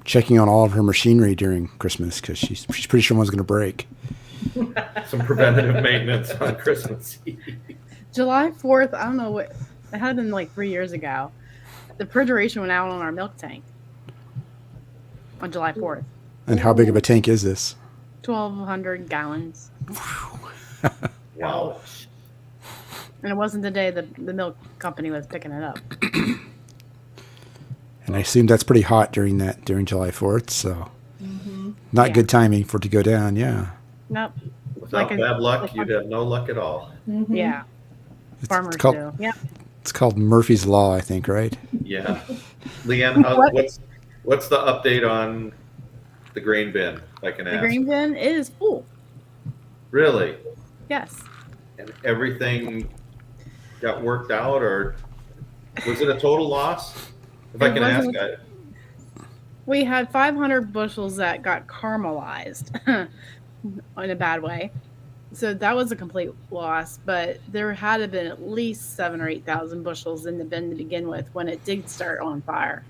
checking on all of her machinery during Christmas because she's pretty sure one's going to break. Some preventative maintenance on Christmas Eve. July 4th, I don't know what, it had been like 3 years ago. The refrigeration went out on our milk tank on July 4th. And how big of a tank is this? 1,200 gallons. Wow. And it wasn't the day the milk company was picking it up. And I assume that's pretty hot during July 4th, so not good timing for it to go down. Yeah. Nope. Without bad luck, you'd have no luck at all. Yeah. Farmers it's called, do. Yeah. It's called Murphy's Law, I think, right? Yeah. Leanne, what's the update on the grain bin, if I can The ask? grain bin is full. Really? Yes. And everything got worked out, or was it a total loss? If I can ask. We had 500 bushels that got caramelized in a bad way. So that was a complete loss, but there had to have been at least 7,000 or 8,000 bushels in the bin to begin with when it did start on fire.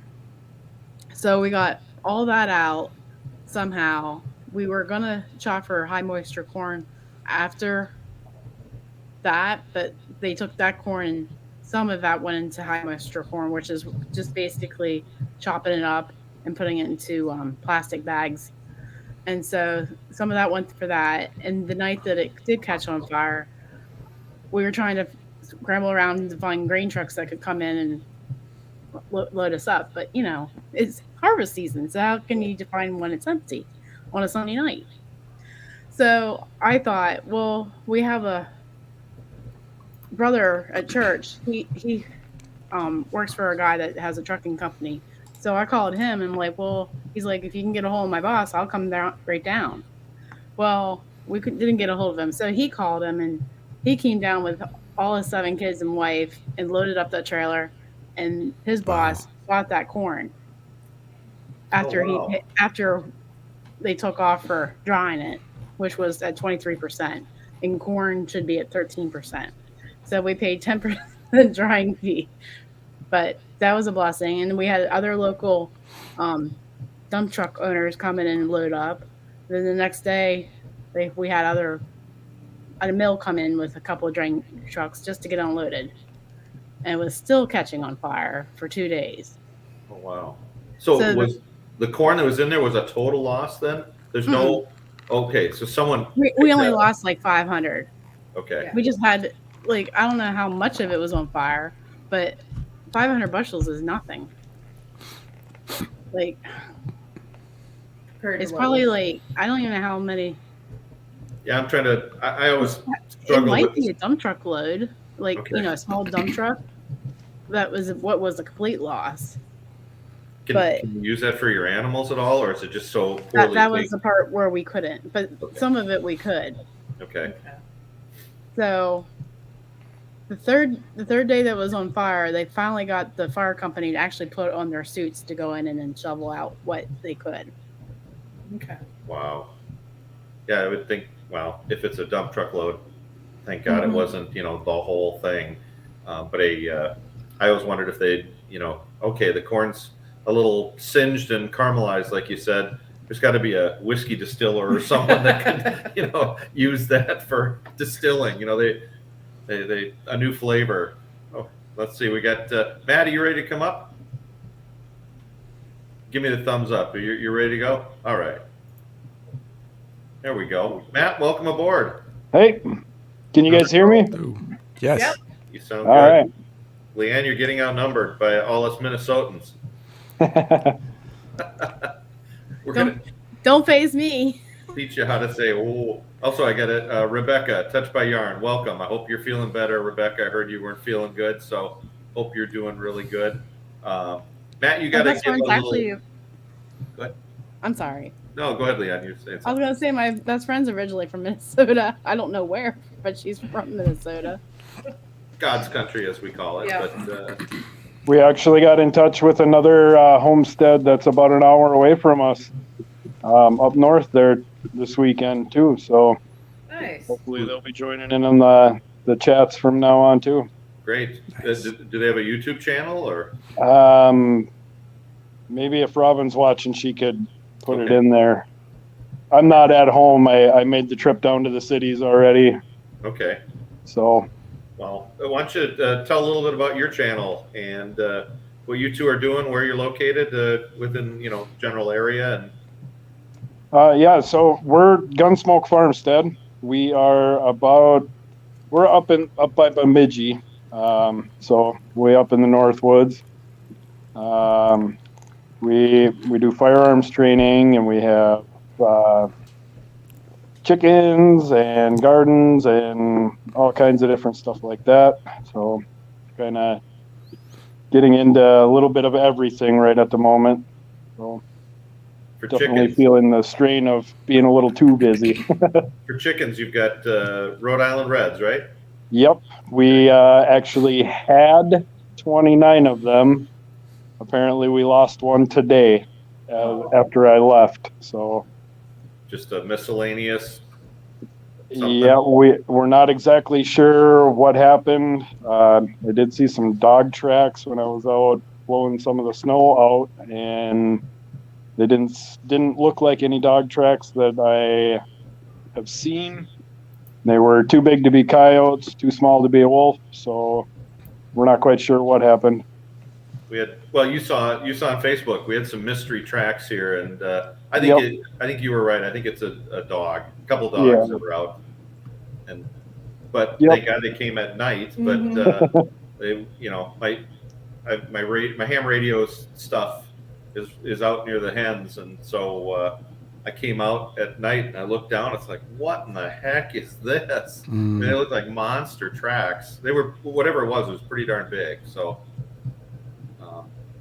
So we got all that out somehow. We were going to chop for high moisture corn after that, but they took that corn and some of that went into high moisture corn, which is just basically chopping it up and putting it into plastic bags. And so some of that went for that. And the night that it did catch on fire, we were trying to scramble around to find grain trucks that could come in and load us up. But, you know, it's harvest season. So how can you define when it's empty on a sunny night? So I thought, well, we have a brother at church. He works for a guy that has a trucking company. So I called him and I'm like, well, he's like, if you can get a hold of my boss, I'll come down right down. Well, didn't get a hold of him. So he called him and he came down with all his 7 kids and wife and loaded up that trailer, and his boss bought that corn after after they took off for drying it, which was at 23%, and corn should be at 13%. So we paid 10% drying fee, but that was a blessing. And we had other local dump truck owners come in and load up. Then the next day, we had a mill come in with a couple of drying trucks just to get unloaded, and it was still catching on fire for 2 days. Oh wow! So was the corn that was in there was a total loss then? There's no. Okay, so someone. We only lost like 500. Okay. Yeah. We just had I don't know how much of it was on fire, but 500 bushels is nothing. It's probably I don't even know how many. Yeah, I'm trying to. I always It struggle might with be a dump truck load, a small dump truck. That was what was a complete loss. Can you use that for your animals at all, or is it just so poorly? That was the part where we couldn't, but some of it we could. Okay. So the third day that was on fire, they finally got the fire company to actually put on their suits to go in and then shovel out what they could. Okay. Wow. Yeah, I would think. Well, if it's a dump truck load, thank God it wasn't. The whole thing. But I always wondered if they'd. Okay, the corn's a little singed and caramelized, like you said. There's got to be a whiskey distiller or someone that can, use that for distilling. They a new flavor. Oh, let's see. We got Matt. Are you ready to come up? Give me the thumbs up. You're ready to go? All right. There we go. Matt, welcome aboard. Hey, can you guys hear me? Ooh, yes. Yep. You sound All good. right. Leanne, you're getting outnumbered by all us Minnesotans. We're going to Don't phase me. teach you how to say, oh. Also, I got it. Rebecca, Touched by Yarn, welcome. I hope you're feeling better. Rebecca, I heard you weren't feeling good, so hope you're doing really good. Matt, you got to give a little... Go ahead. I'm sorry. No, go ahead, Leanne. You're saying I was something. going to say my best friend's originally from Minnesota. I don't know where, but she's from Minnesota. God's country, as we call it. Yeah. But We actually got in touch with another homestead that's about an hour away from us, up north there this weekend too. So Nice. hopefully they'll be joining in on the chats from now on too. great. Nice. Do they have a YouTube channel or? maybe if Robin's watching, she could put it in there. I'm not at home. I made the trip down to the cities already. Okay. So, Well, why don't you tell a little bit about your channel and what you two are doing, where you're located within, general area. And so we're Gunsmoke Farmstead. We are we're up by Bemidji. So way up in the North Woods. We do firearms training, and we have chickens and gardens and all kinds of different stuff like that. So kind of getting into a little bit of everything right at the moment. So for definitely chickens, feeling the strain of being a little too busy. for chickens, you've got Rhode Island Reds, right? Yep. We actually had 29 of them. Apparently we lost one today after I left. So Just a miscellaneous something? yeah, we're not exactly sure what happened. I did see some dog tracks when I was out blowing some of the snow out, and they didn't look like any dog tracks that I have seen. They were too big to be coyotes, too small to be a wolf, so we're not quite sure what happened. You saw on Facebook. We had some mystery tracks here, and I think you were right. I think it's a dog, a couple dogs that were out, but thank God they came at night. But they, my ham radio stuff is out near the hens, and so I came out at night and I looked down. It's like, what in the heck is this? I mean, they looked like monster tracks. They were, whatever it was pretty darn big. So.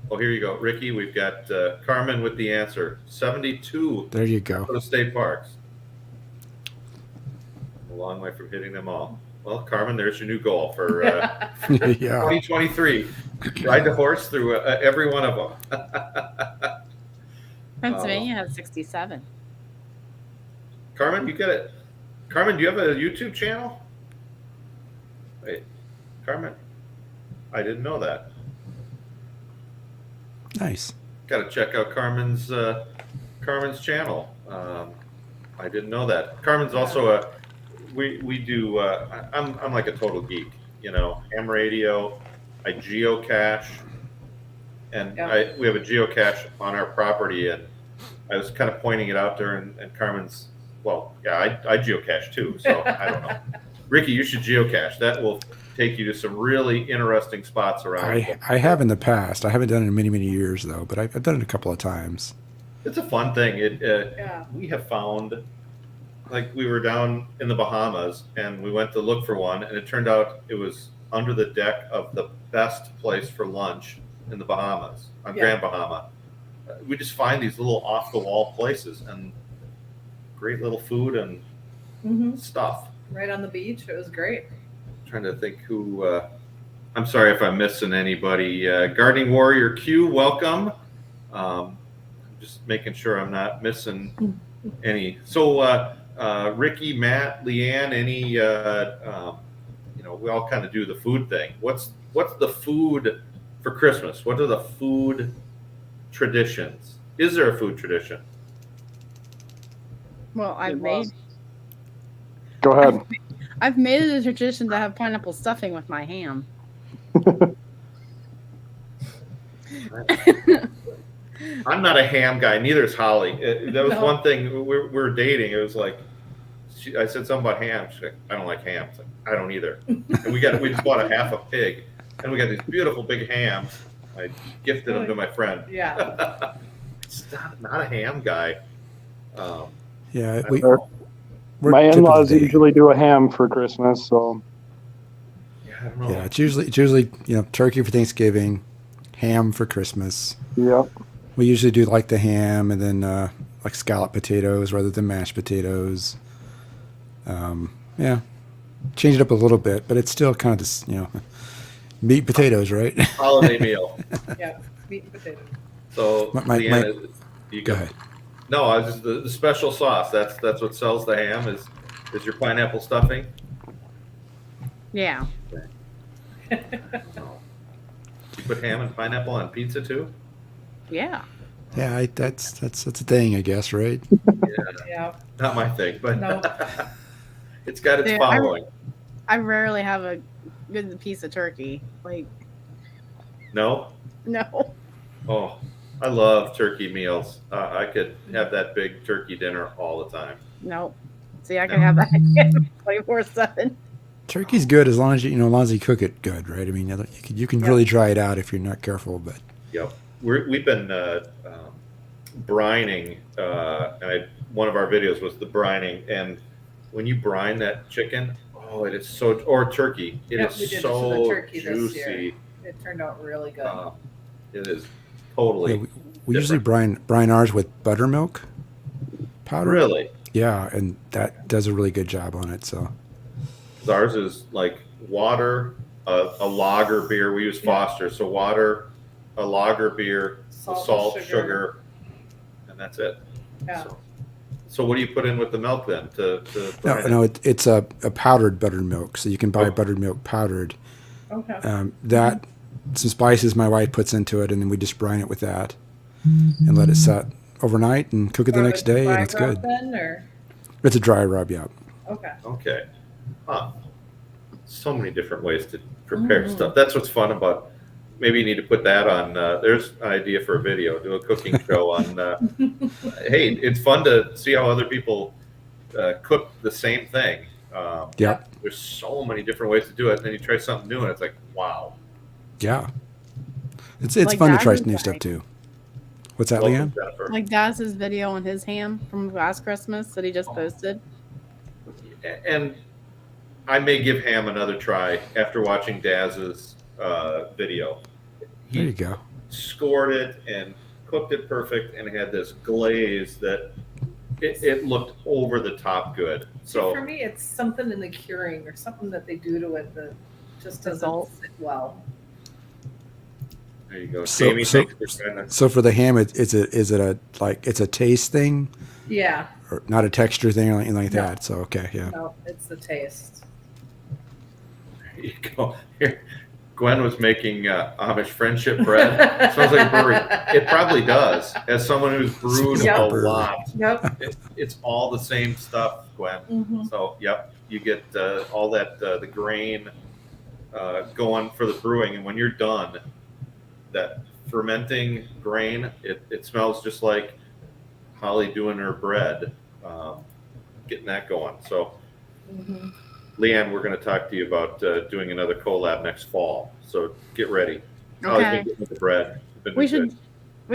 Here you go, Ricky. We've got Carmen with the answer. 72. There you go. For the state parks. A long way from hitting them all. Well, Carmen, there's your new goal for 2023. Ride the horse through every one of them. Pennsylvania has 67. Carmen, you got it. Carmen, do you have a YouTube channel? Wait, Carmen, I didn't know that. Nice. Got to check out Carmen's channel. I didn't know that. Carmen's also we do. I'm like a total geek. Ham radio. I geocache, and we have a geocache on our property, and I was kind of pointing it out there, and Carmen's. Well, yeah, I geocache too, so I don't know. Ricky, you should geocache. That will take you to some really interesting spots around. I have in the past. I haven't done it in many, many years though, but I've done it a couple of times. It's a fun thing. We have found, like, we were down in the Bahamas and we went to look for one, and it turned out it was under the deck of the best place for lunch in the Bahamas, on Grand Bahama. We just find these little off the wall places and great little food and stuff. Right on the beach. It was great. Trying to think who. I'm sorry if I'm missing anybody. Gardening Warrior Q, welcome. Just making sure I'm not missing any. So Ricky, Matt, Leanne, any? We all kind of do the food thing. What's the food for Christmas? What are the food traditions? Is there a food tradition? Well, Go ahead. I've made it a tradition to have pineapple stuffing with my ham. I'm not a ham guy. Neither is Holly. That was one thing. We were dating. It was like, I said something about ham. She's like, I don't like ham. Like, I don't either. And we just bought a half a pig, and we got these beautiful big hams. I gifted them to my friend. Yeah. It's not a ham guy. My in-laws usually do a ham for Christmas, so. I don't know. Yeah, it's usually turkey for Thanksgiving, ham for Christmas. Yep. We usually do like the ham and then like scallop potatoes rather than mashed potatoes. Change it up a little bit, but it's still kind of this, meat potatoes, right? Holiday meal. Yeah, meat and potatoes. So, Leanna, you go ahead. No, I was just the special sauce. That's what sells the ham is your pineapple stuffing. Yeah. You put ham and pineapple on pizza too? Yeah. Yeah, that's a thing, I guess, right? Yeah. Not my thing, but Nope. it's got its Dude, following. I rarely have a good piece of turkey. Like, No? no. Oh, I love turkey meals. I could have that big turkey dinner all the time. Nope. See, I can have that 24/7. Turkey's good as long as as long as you cook it good, right? I mean, you can really dry it out if you're not careful, but Yep. We've been brining. One of our videos was the brining, and when you brine that chicken, oh, it is so, or turkey, it Yep, is we did it to the so turkey this year. juicy. It turned out really good. It is totally. yeah, we usually brine ours with buttermilk powder. Really, Yeah, and that does a really good job on it. So 'cause ours is like water, a lager beer. We use Foster, so water, a lager beer, salt, sugar, and that's it. Yeah. So what do you put in with the milk then? no, it's a powdered buttermilk. So you can buy Oh. buttermilk powdered. Okay. That some spices my wife puts into it, and then we just brine it with that and let it set overnight and cook it the next day, and it's good. Then, or? It's a dry rub, yeah. Okay. Okay. Huh. So many different ways to prepare stuff. That's what's fun about. Maybe you need to put that on. There's an idea for a video. Do a cooking show on. Hey, it's fun to see how other people cook the same thing. Yep. There's so many different ways to do it. And then you try something new, and it's like, wow. Yeah. It's Like fun to that try is new like- stuff too. What's that, Welcome, Leanne? Jennifer. Like Daz's video on his ham from last Christmas that he just posted. And I may give ham another try after watching Daz's video. There you He go. scored it and cooked it perfect and had this glaze that it looked over the top good. So For me, it's something in the curing or something that they do to it that just doesn't Salt. sit well. there you go. So- Jamie, so- thanks for trying to- So for the ham, is it a it's a taste thing, Yeah. or not a texture thing or anything like No. that? So okay, yeah. No, it's the taste. There you go. Here, Gwen was making Amish friendship bread. Sounds like a brewery. It probably does. As someone who's brewed Yeah. a lot, Yep. it's all the same stuff, Gwen. Mhm. So, yep, you get all that the grain going for the brewing, and when you're done, that fermenting grain, it smells just like Holly doing her bread, getting that going. So, Mhm. Leanne, we're going to talk to you about doing another collab next fall. So get ready. Holly's been Okay. getting with the bread. Been We good.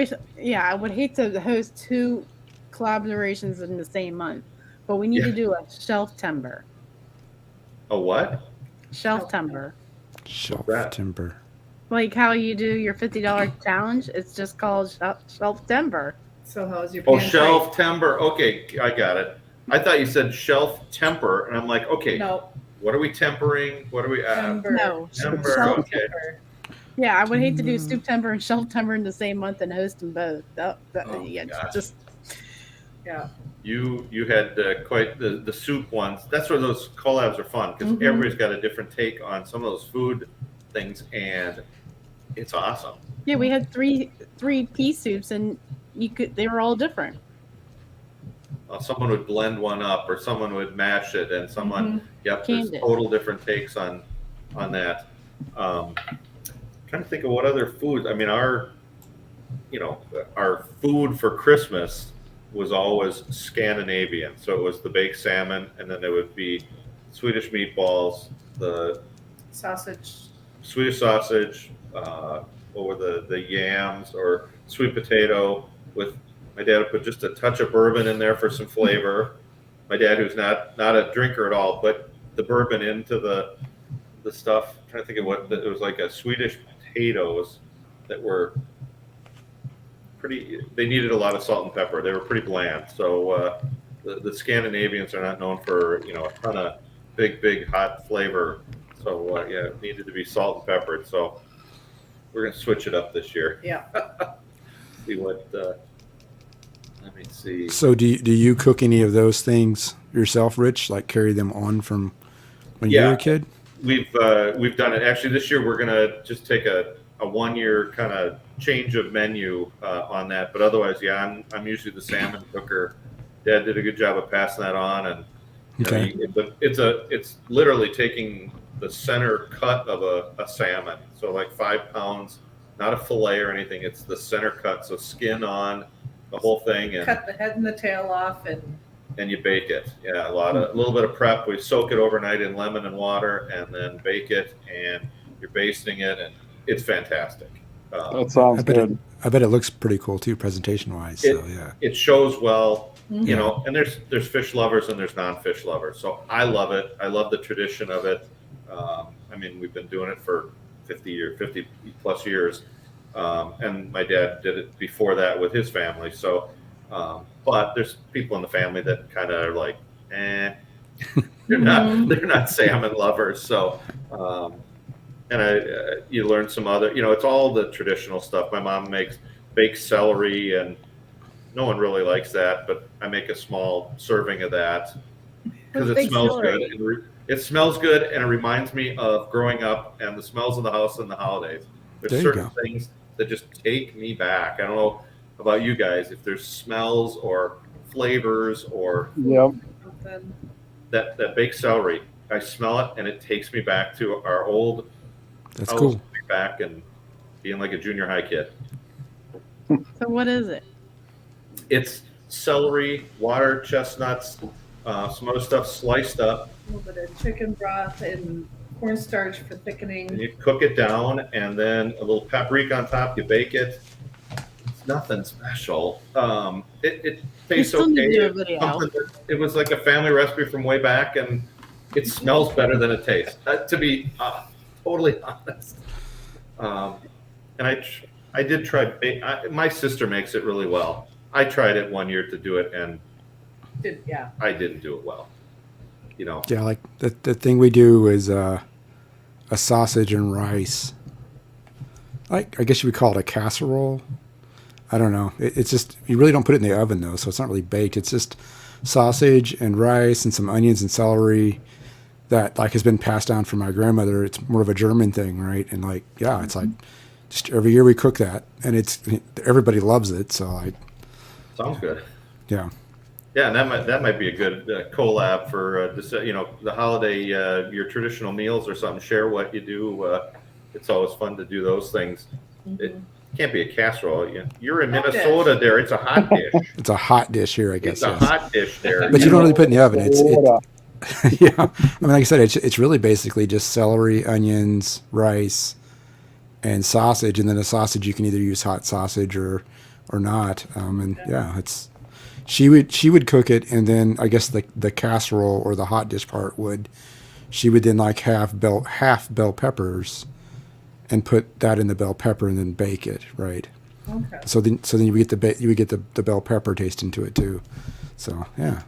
should, yeah, I would hate to host two collaborations in the same month, but we need to Yeah. do a shelf timber. A what? Shelf timber. Shelf that? timber. Like how you do your $50 challenge, it's just called shelf timber. So how's your Oh, pantry? shelf timber. Okay, I got it. I thought you said shelf temper, and I'm like, okay, No, what are we tempering? What are we? timber. No, Timber, shelf okay. Timber. Yeah, I would hate to do soup timber and shelf timber in the same month and host them both. Oh, Yeah, gosh. just Yeah. You had quite the soup ones. That's where those collabs are fun because Mhm. everybody's got a different take on some of those food things, and it's awesome. yeah. We had three pea soups, and they were all different. Someone would blend one up, or someone would mash it, and someone, yep, there's Canned it. total different takes on that. Trying to think of what other food. I mean, our food for Christmas was always Scandinavian. So it was the baked salmon, and then there would be Swedish meatballs, the Sausage. Swedish sausage, or the yams, or sweet potato with. My dad would put just a touch of bourbon in there for some flavor. My dad, who's not a drinker at all, but the bourbon into the stuff. I'm trying to think of what it was, like a Swedish potatoes that were pretty. They needed a lot of salt and pepper. They were pretty bland. So the Scandinavians are not known for a ton of big hot flavor. So yeah, it needed to be salt and peppered. So we're gonna switch it up this year. Yeah. See what. Let me see. So do you cook any of those things yourself, Rich? Like carry them on from when you Yeah. were a kid? We've done it. Actually, this year we're gonna just take a 1 year kind of change of menu on that, but otherwise, yeah, I'm usually the salmon cooker. Dad did a good job of passing that on, and Okay. it's literally taking the center cut of a salmon, so like 5 pounds, not a fillet or anything. It's the center cut, so skin on the whole thing, and Cut the head and the tail off, and you bake it. Yeah, a little bit of prep. We soak it overnight in lemon and water, and then bake it, and you're basting it, and it's fantastic. That sounds good. I bet it looks pretty cool too, presentation wise. So yeah. It shows well, Mhm. you know, and there's fish lovers and there's non-fish lovers. So I love it. I love the tradition of it. I mean, we've been doing it for 50 plus years. And my dad did it before that with his family. So, but there's people in the family that kind of are like, they're not salmon lovers. So, and you learn some other, you know, it's all the traditional stuff. My mom makes baked celery, and no one really likes that, but I make a small serving of that because it smells good. It smells good, and it reminds me of growing up and the smells of the house in the holidays. There's certain things that just take me back. I don't know about you guys, if there's smells or flavors or something. that baked celery. I smell it, and it takes me back to our old That's house, cool. back and being like a junior high kid. So what is it? It's celery, water, chestnuts, some other stuff sliced up. A little bit of chicken broth and cornstarch for thickening. And you cook it down, and then a little paprika on top. You bake it. It's nothing special. It tastes still need okay. to do a video. It was like a family recipe from way back, and it smells better than it tastes. To be totally honest. And I did try. My sister makes it really well. I tried it one year to do it, and I didn't do it well. You know. Yeah, like the thing we do is a sausage and rice. Like, I guess you would call it a casserole. I don't know. It's just, you really don't put it in the oven though, so it's not really baked. It's just sausage and rice and some onions and celery that like has been passed down from my grandmother. It's more of a German thing, right? And like, yeah, it's like just every year we cook that, and everybody loves it. So Sounds good. Yeah. Yeah, and that might be a good collab for the holiday, your traditional meals or something. Share what you do. It's always fun to do those things. It can't be a casserole. You're in Minnesota there. It's a hot dish. It's a hot dish here, I guess. It's a hot dish there. But you don't really put it in the oven. Yeah. I mean, like I said, it's really basically just celery, onions, rice, and sausage. And then the sausage, you can either use hot sausage or not. And yeah, she would cook it, and then I guess the casserole or the hot dish part she would then like half bell peppers and put that in the bell pepper and then bake it, right? Okay. So then you would get the bell pepper taste into it too. So yeah.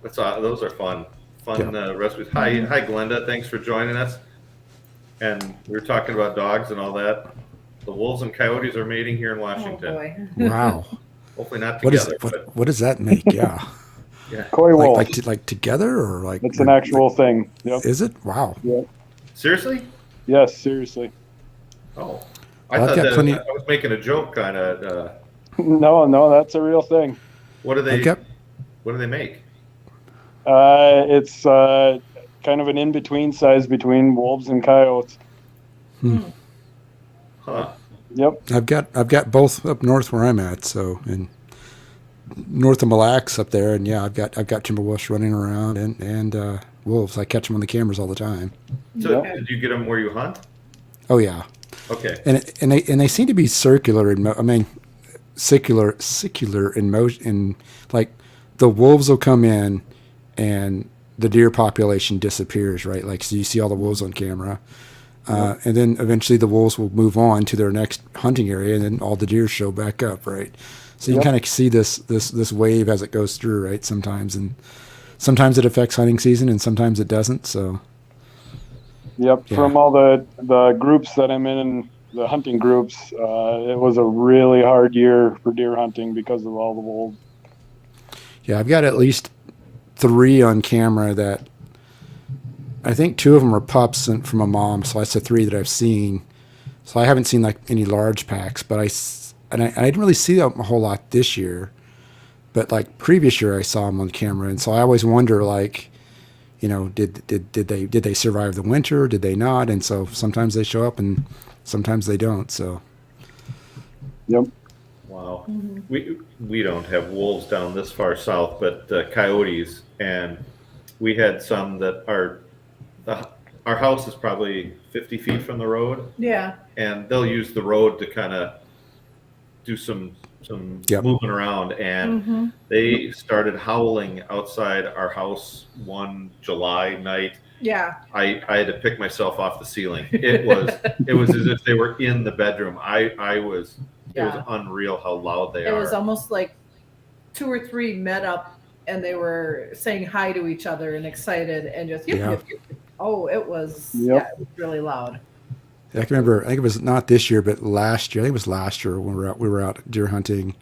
Those are fun recipes. Hi Glenda, thanks for joining us. And we were talking about dogs and all that. The wolves and coyotes are mating here in Washington. Oh boy. Wow. Hopefully not together. What does that make? Yeah. Yeah. Koi wolves. Like together or like? It's an actual thing. Yep. Is it? Wow. Yeah. Seriously? Yes, seriously. Oh, Well, I I've thought got plenty- I was making a joke, kind of. No, that's a real thing. What do they? Okay. What do they make? It's kind of an in-between size between wolves and coyotes. Huh. Yep. I've got both up north where I'm at, so in north of Mille Lacs up there, and yeah, I've got timberwolves running around and wolves. I catch them on the cameras all the time. So Yeah. did you get them where you hunt? Oh yeah, Okay. and they seem to be circular secular in motion. Like the wolves will come in, and the deer population disappears, right? Like, so you see all the wolves on camera. And then eventually the wolves will move on to their next hunting area, and then all the deer show back up, right? So you kind of see this wave as it goes through, right? Sometimes it affects hunting season, and sometimes it doesn't. So, Yep. Yeah. From all the groups that I'm in, the hunting groups, it was a really hard year for deer hunting because of all the wolves. yeah, I've got at least 3 on camera that I think 2 of them are pups from a mom. So that's the 3 that I've seen. So I haven't seen like any large packs, but I didn't really see them a whole lot this year. But like previous year, I saw them on camera, and so I always wonder, like, you know, did they survive the winter? Did they not? And so sometimes they show up, and sometimes they don't. So. Yep. Wow. We don't have wolves down this far south, but coyotes, and we had some that our house is probably 50 feet from the road, Yeah. and they'll use the road to kind of do some Yep. moving around, and they started howling outside our house one July night. Yeah. I had to pick myself off the ceiling. It was as if they were in the bedroom. It was unreal how loud they are. It was almost like 2 or 3 met up and they were saying hi to each other and excited and just yip. Oh, it was it was really loud. I can remember. I think it was not this year, but last year. I think it was last year when we were out deer hunting,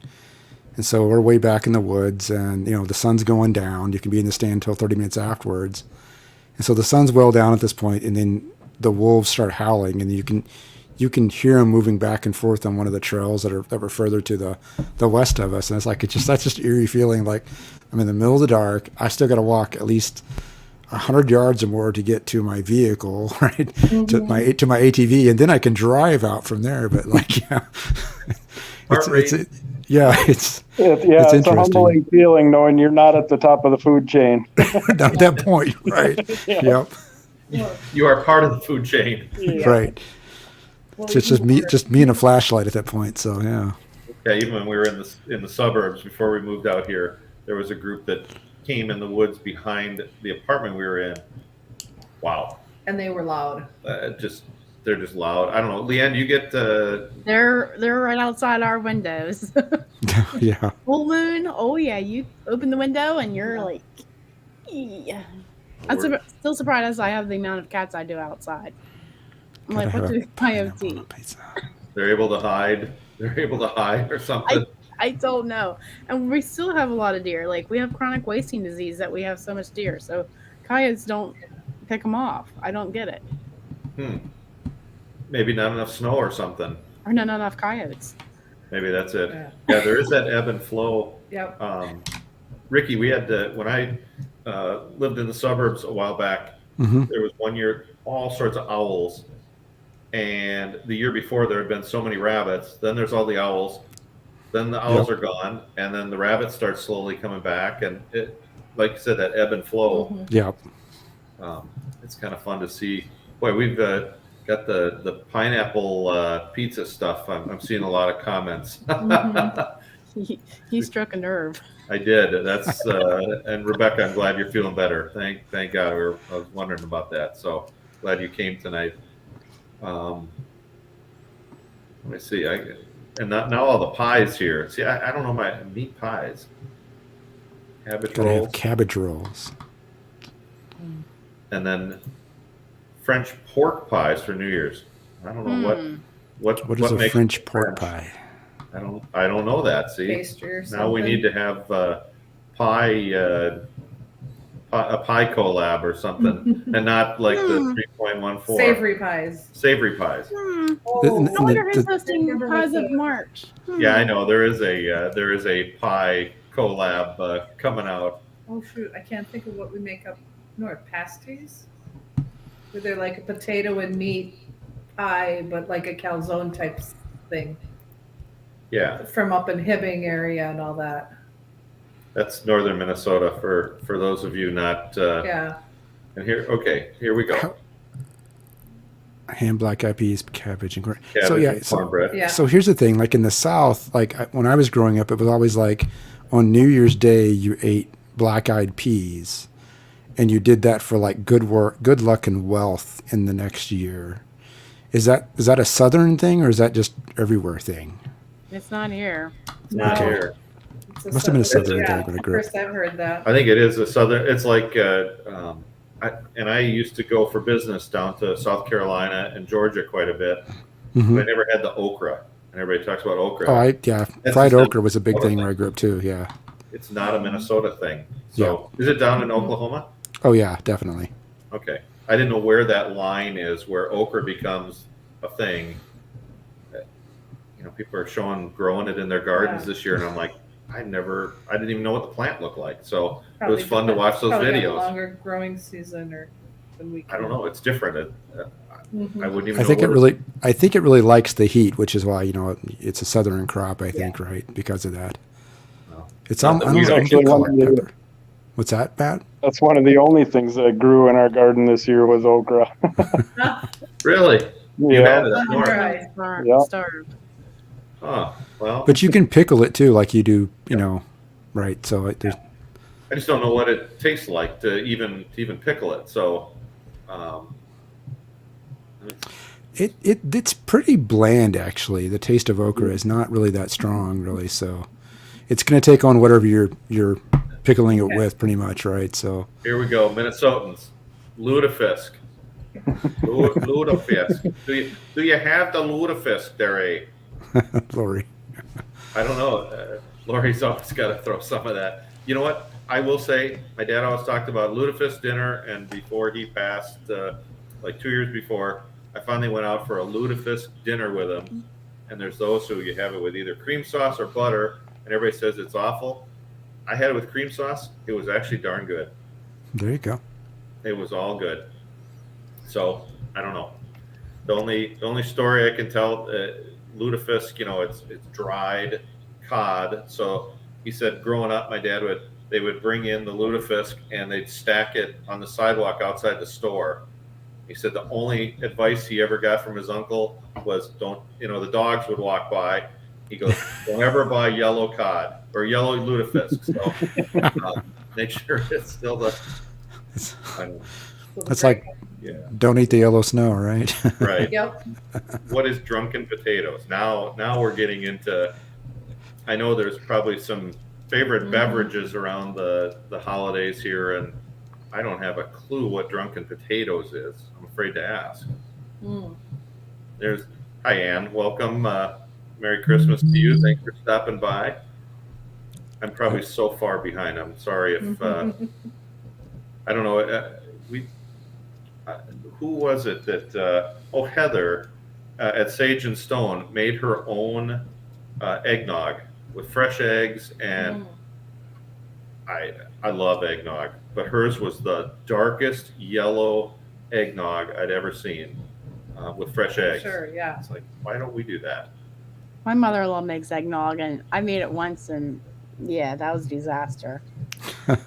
and so we're way back in the woods, and you know the sun's going down. You can be in the stand until 30 minutes afterwards, and so the sun's well down at this point, and then the wolves start howling, and you can hear them moving back and forth on one of the trails that were further to the west of us, and it's like that's just eerie feeling. Like I'm in the middle of the dark. I still got to walk at least 100 yards or more to get to my vehicle, right? To my ATV, and then I can drive out from there. But like, it's it's interesting. a humbling feeling knowing you're not at the top of the food chain. At that point, right? Yep. You are part of the food chain, right? Well, It's just me and a flashlight at that point. So yeah. Yeah, even when we were in the suburbs before we moved out here, there was a group that came in the woods behind the apartment we were in. Wow. And they were loud. They're just loud. I don't know. Leanne, you get They're right outside our windows. Yeah. Full moon. Oh yeah, you open the window and you're like, yeah. I'm still surprised I have the amount of cats I do outside. I'm like, what's a coyote? they're able to hide. They're able to hide or something. I don't know. And we still have a lot of deer. Like we have chronic wasting disease that we have so much deer. So coyotes don't pick them off. I don't get it. Maybe not enough snow or something. Or not enough coyotes. Maybe that's it. Yeah, there is that ebb and flow. Yep. Ricky, we had when I lived in the suburbs a while back, there was one year all sorts of owls. And the year before there had been so many rabbits. Then there's all the owls. Then the owls are gone, and then the rabbits start slowly coming back, and it, like you said, that ebb and flow. Yep. It's kind of fun to see. Boy, we've got the pineapple pizza stuff. I'm seeing a lot of comments. He struck a nerve. I did. That's and Rebecca, I'm glad you're feeling better. Thank God. I was wondering about that. So glad you came tonight. Let me see. And now all the pies here. See, I don't know my meat pies. Cabbage Gotta rolls. have cabbage rolls. And then French pork pies for New Year's. I don't know what is a makes French pork pie? I don't know that. See, Pastry or now we something. need to have pie a pie collab or something, and not like the 3.14 Savory pies. Savory pies. And I wonder who's the- hosting Pies of March. Yeah, I know there is a pie collab coming out. Oh shoot, I can't think of what we make up. No, pasties? Where they're like a potato and meat pie, but like a calzone type thing. Yeah, From up in Hibbing area and all that. that's northern Minnesota for those of you not. Yeah. And here we go. Ham, black eyed peas, cabbage, and corn. Cabbage So yeah, and cornbread. Yeah. So here's the thing: like in the South, when I was growing up, it was always like on New Year's Day you ate black eyed peas, and you did that for like good luck, and wealth in the next year. Is that a Southern thing, or is that just everywhere thing? It's not here. Not No. here. Must have been a Southern Yeah, thing when I grew up. first I've heard that. I think it is a southern. It's like, I used to go for business down to South Carolina and Georgia quite a bit. Mhm. I never had the okra, and everybody talks about okra. Oh, That's fried just okra was a big Minnesota thing thing. where I grew up too. Yeah. It's not a Minnesota thing. So is it down in Oklahoma? Oh yeah, definitely. Okay, I didn't know where that line is where okra becomes a thing, people are growing it in their gardens Yeah. this year, and I'm like, I didn't even know what the plant looked like. So it Probably was fun to watch those probably got a videos. longer growing season than we can. I don't know. It's different. Mhm. I wouldn't even I know think it what really, I think it really likes the heat, which is why it's a southern crop. I think, right, because of that. Well, It's not that I we don't know. actually You call want it to- pepper. What's that, Pat? That's one of the only things that grew in our garden this year was okra. Really? You Yeah. had it up north. Right. Yeah. Starved. Huh. Well, But you can pickle it too, like you do, right? So there's I just don't know what it tastes like to even pickle it. So, it's pretty bland actually. The taste of okra is not really that strong, really. So it's going to take on whatever you're pickling it with, pretty much, right? So here we go, Minnesotans, lutefisk. Lutefisk. Do you have the lutefisk there, eh? Lori. I don't know. Lori's always got to throw some of that. You know what? I will say, my dad always talked about lutefisk dinner, and before he passed, like 2 years before, I finally went out for a lutefisk dinner with him. And there's those who you have it with either cream sauce or butter, and everybody says it's awful. I had it with cream sauce. It was actually darn good. There you go. It was all good. So I don't know. The only story I can tell, lutefisk, it's dried cod. So he said, growing up, my dad they would bring in the lutefisk and they'd stack it on the sidewalk outside the store. He said the only advice he ever got from his uncle was the dogs would walk by. He goes, don't ever buy yellow cod or yellow lutefisk. So make sure it's still It's like, don't eat the yellow snow, right? Right. Yep. What is drunken potatoes? Now we're getting into, I know there's probably some favorite beverages around the holidays here, and I don't have a clue what drunken potatoes is. I'm afraid to ask. Hi, Ann. Welcome. Merry Christmas to you. Thanks for stopping by. I'm probably so far behind. I'm sorry if I don't know. Who was it that? Heather at Sage and Stone made her own eggnog with fresh eggs, and I love eggnog, but hers was the darkest yellow eggnog I'd ever seen with fresh eggs. Sure, yeah. It's like, why don't we do that? My mother-in-law makes eggnog, and I made it once, and yeah, that was a disaster. Wait,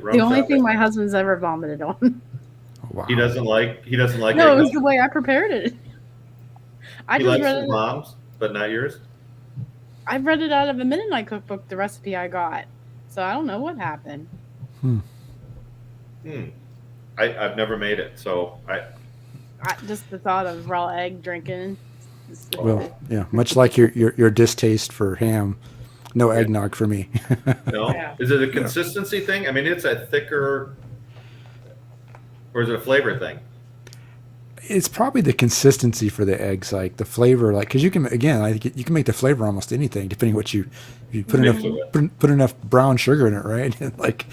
The only thing my husband's ever vomited on. Wow. he doesn't like No, it eggnog. was the way I prepared it. I He just likes read his it. mom's, but not yours. I read it out of a Mennonite cookbook, the recipe I got. So I don't know what happened. I've never made it, so Just the thought of raw egg drinking. Well, yeah, much like your distaste for ham, no eggnog for me. no. Yeah. Is it a consistency thing? I mean, it's a thicker, or is it a flavor thing? It's probably the consistency for the eggs, like the flavor, like because you can you can make the flavor almost anything depending what you put Mix enough put enough brown sugar in it, right? Like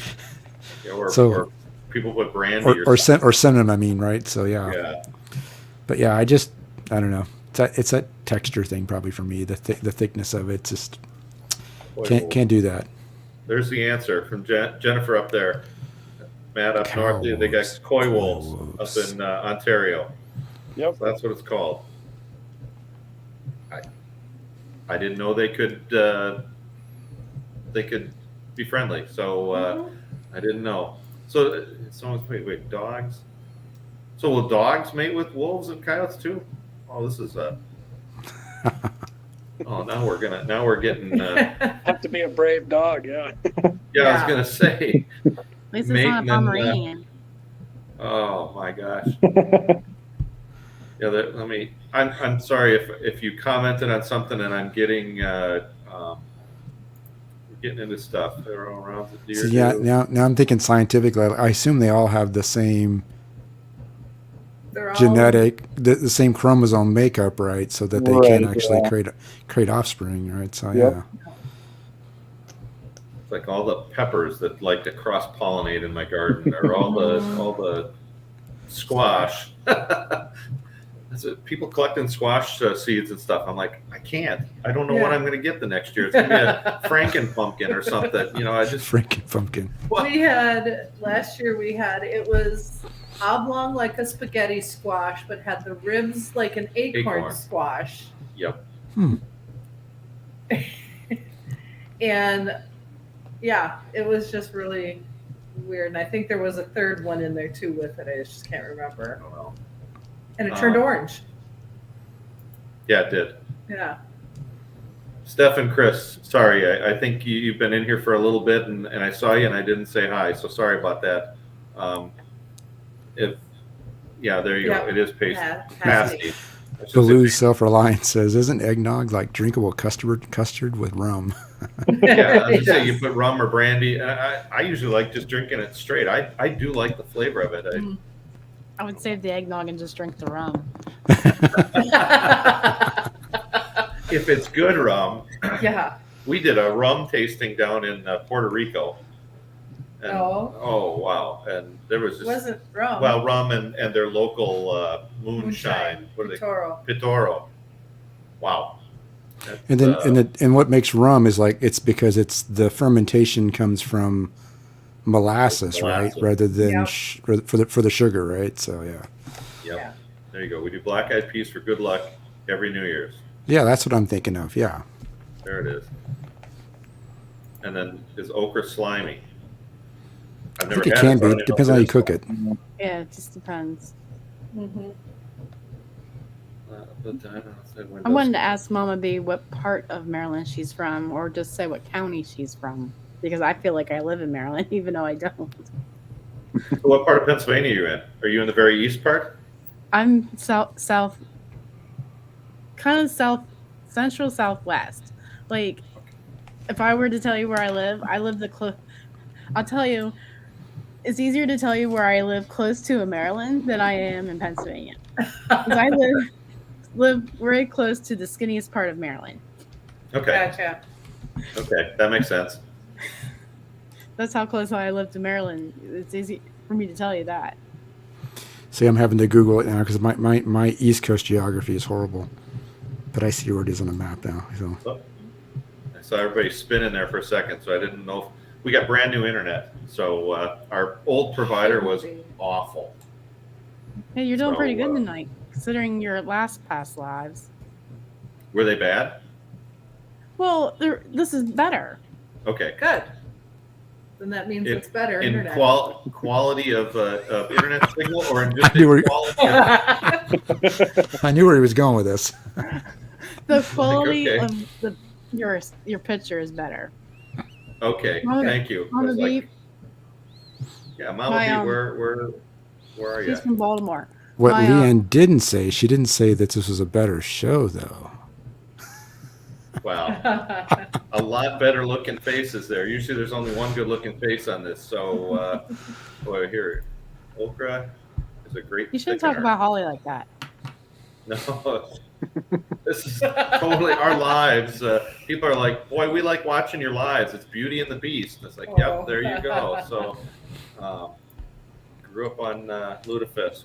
Or people put brandy or cinnamon, I mean, right? So yeah. But yeah, I don't know. It's that texture thing probably for me. The thickness of it, just can't do that. There's the answer from Jennifer up there. Matt up Cow north, they got wolves. koi Koi wolves wolves. up in Ontario. Yep. So that's what it's called. I didn't know they could be friendly. So I didn't know. So someone's wait, dogs. So will dogs mate with wolves and coyotes too? Oh, this is oh, now we're getting. Have to be a brave dog, yeah. Yeah, I was gonna say. At least it's not a Mating and, Pomeranian. Oh my gosh. Yeah, I'm sorry if you commented on something and I'm getting into stuff around the deer. So yeah, now I'm thinking scientifically. I assume they all have the same They're all genetic, the same chromosome makeup, right? So that they can Right, actually yeah. create offspring, right? So Yep. yeah. It's like all the peppers that like to cross pollinate in my garden, or all the squash. people collecting squash seeds and stuff. I'm like, I can't. I don't know what I'm going to get the next year. It's going to be a Franken pumpkin or something. I just Franken pumpkin. Last year it was oblong like a spaghetti squash, but had the ribs like an acorn squash. Yep. And it was just really weird. And I think there was a third one in there too with it. I just can't remember. I don't know. And it turned orange. Yeah, it did. Yeah. Steph and Chris, sorry, I think you've been in here for a little bit, and I saw you and I didn't say hi, so sorry about that. There you go. It is pasty. Baloo's Self-Reliant says, isn't eggnog like drinkable custard with rum? Yeah, I was just saying, you put rum or brandy. I usually like just drinking it straight. I do like the flavor of it. I would save the eggnog and just drink the rum. If it's good rum. Yeah. We did a rum tasting down in Puerto Rico. And, oh wow! And there was just, wasn't rum. Well, rum and their local moonshine. What are they? Pitoro. Wow. And then and what makes rum is like it's because the fermentation comes from molasses, right, rather than for the sugar, right? So Yep. Yeah. There you go. We do black eyed peas for good luck every New Year's. Yeah, that's what I'm thinking of. Yeah. There it is. And then is okra slimy? I think it can be. It depends on how you cook it. Yeah, it just depends. Mm-hmm. I wanted to ask Mama B what part of Maryland she's from, or just say what county she's from, because I feel like I live in Maryland, even though I don't. What part of Pennsylvania are you in? Are you in the very east part? I'm south, kind of central southwest. Like, if I were to tell you where I live I'll tell you, it's easier to tell you where I live close to Maryland than I am in Pennsylvania. Because I live very close to the skinniest part of Maryland. Okay. Gotcha. Okay, that makes sense. That's how close I live to Maryland. It's easy for me to tell you that. See, I'm having to Google it now because my East Coast geography is horrible. But I see where it is on the map now. So. Oh. I saw everybody spinning there for a second, so I didn't know if we got brand new internet. So our old provider was awful. Hey, you're doing pretty good tonight, considering your past lives. Were they bad? Well, this is better. Okay. Good. Then that means it's better in internet. Quality of internet signal, or in just quality I knew where he was going with this. The quality of your picture is better. Okay, thank you. Mama B. Yeah, Mama B, where are you? She's from Baltimore. What Leanne didn't say, she didn't say that this was a better show, though. Wow. A lot better looking faces there. Usually there's only one good looking face on this. So, boy, here, okra is a great You shouldn't thickener. talk about Holly like that. No, this is totally our lives. People are like, boy, we like watching your lives. It's Beauty and the Beast. And it's like, yep, there you go. So, grew up on Lutefisk.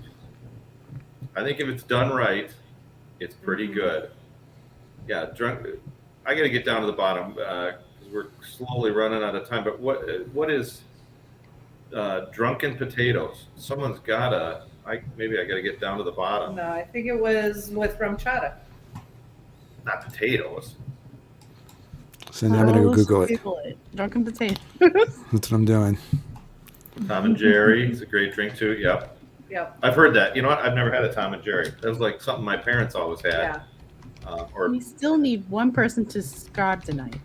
I think if it's done right, it's pretty good. Yeah, I got to get down to the bottom because we're slowly running out of time. But what is drunken potatoes? Someone's got maybe I got to get down to the bottom. No, I think it was with rum chata. Not potatoes. So now I'm going to go Google it. Drunken potatoes. That's what I'm doing. Tom and Jerry is a great drink too. Yep. Yep. I've heard that. You know what? I've never had a Tom and Jerry. That was like something my parents always had. Yeah. We still need one person to subscribe tonight.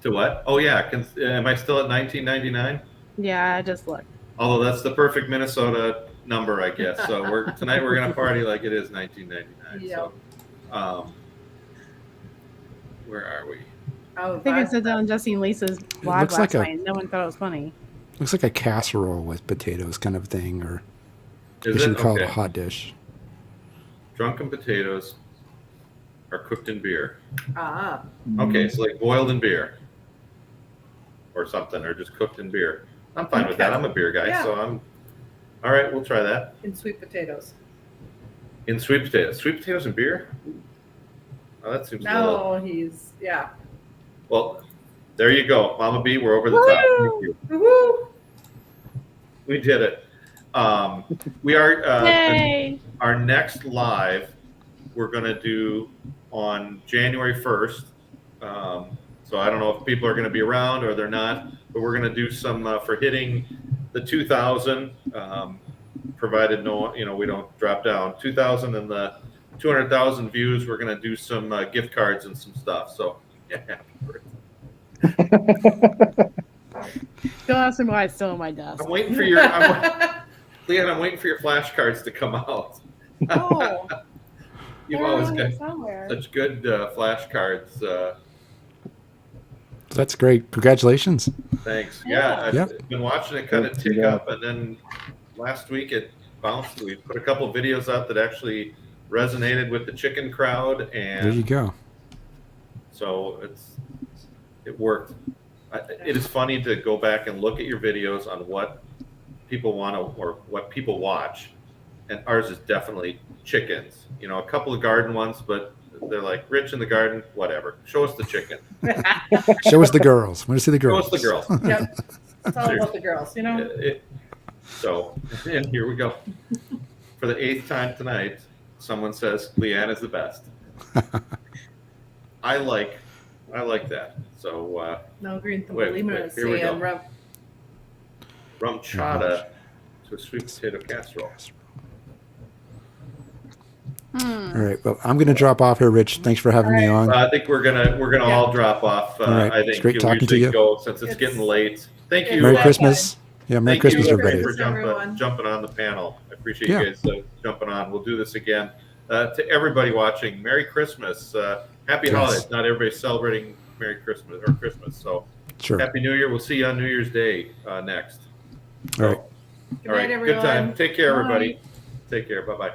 To what? Oh yeah. Am I still at 19.99? Yeah, I just looked. Although that's the perfect Minnesota number, I guess. So tonight we're gonna party like it is 19.99. Yep. So, where are we? Oh, I think I said that on Jesse and Lisa's live last night. No one thought it was funny. Looks like a casserole with potatoes kind of thing, or Is you should it? call it Okay. a hot dish. Drunken potatoes are cooked in beer. Ah. Okay, so like boiled in beer or something, or just cooked in beer. I'm fine with that. I'm a beer guy, Yeah. so I'm all right. We'll try that. In sweet potatoes. in sweet potatoes. Sweet potatoes and beer? Oh, that seems a little... No, yeah. Well, there you go. Mama B, we're over the top. Thank you. Woo-hoo. We did it. We are Yay! our next live we're going to do on January 1st. So I don't know if people are going to be around or they're not, but we're going to do some for hitting the 2,000, provided we don't drop down. 2,000 and the 200,000 views. We're going to do some gift cards and some stuff. So yeah, happy birthday. Don't ask me why it's still on my desk. I'm waiting for your Leanne. I'm waiting for your flashcards to come out. Oh, You've they're always around got here somewhere. such good flashcards. That's great. Congratulations. Thanks. Yeah. Yeah, I've been watching it kind of tick Yeah. up, and then last week it bounced. We put a couple of videos out that actually resonated with the chicken crowd, There you and go. so it worked. It is funny to go back and look at your videos on what people want to or what people watch, and ours is definitely chickens. A couple of garden ones, but they're like Rich in the garden, whatever. Show us the chicken. Show us the girls. Want to see the Show girls? us the girls. Yep. It's all about the girls, So, and here we go. For the 8th time tonight, someone says Leanne is the best. I like that. So, No green Wait, here we go. and rum chata to a sweet potato casserole. All right. Well, I'm going to drop off here, Rich. Thanks for having me on. I think we're gonna all drop off. All right. I It's think great we talking to usually you. go since it's It's- getting late. Thank you. Merry Yeah. Christmas. Yeah, Merry Thank Christmas, you everybody. for Everyone. jumping on the panel. I appreciate Yeah. you guys jumping on. We'll do this again. To everybody watching, Merry Christmas. Happy Yes. holidays. Not everybody's celebrating Merry Christmas or Christmas. So Sure. Happy New Year. We'll see you on New Year's Day next. All right. Good All right. night, Good time. everyone. Take care, everybody. Take care. Bye-bye.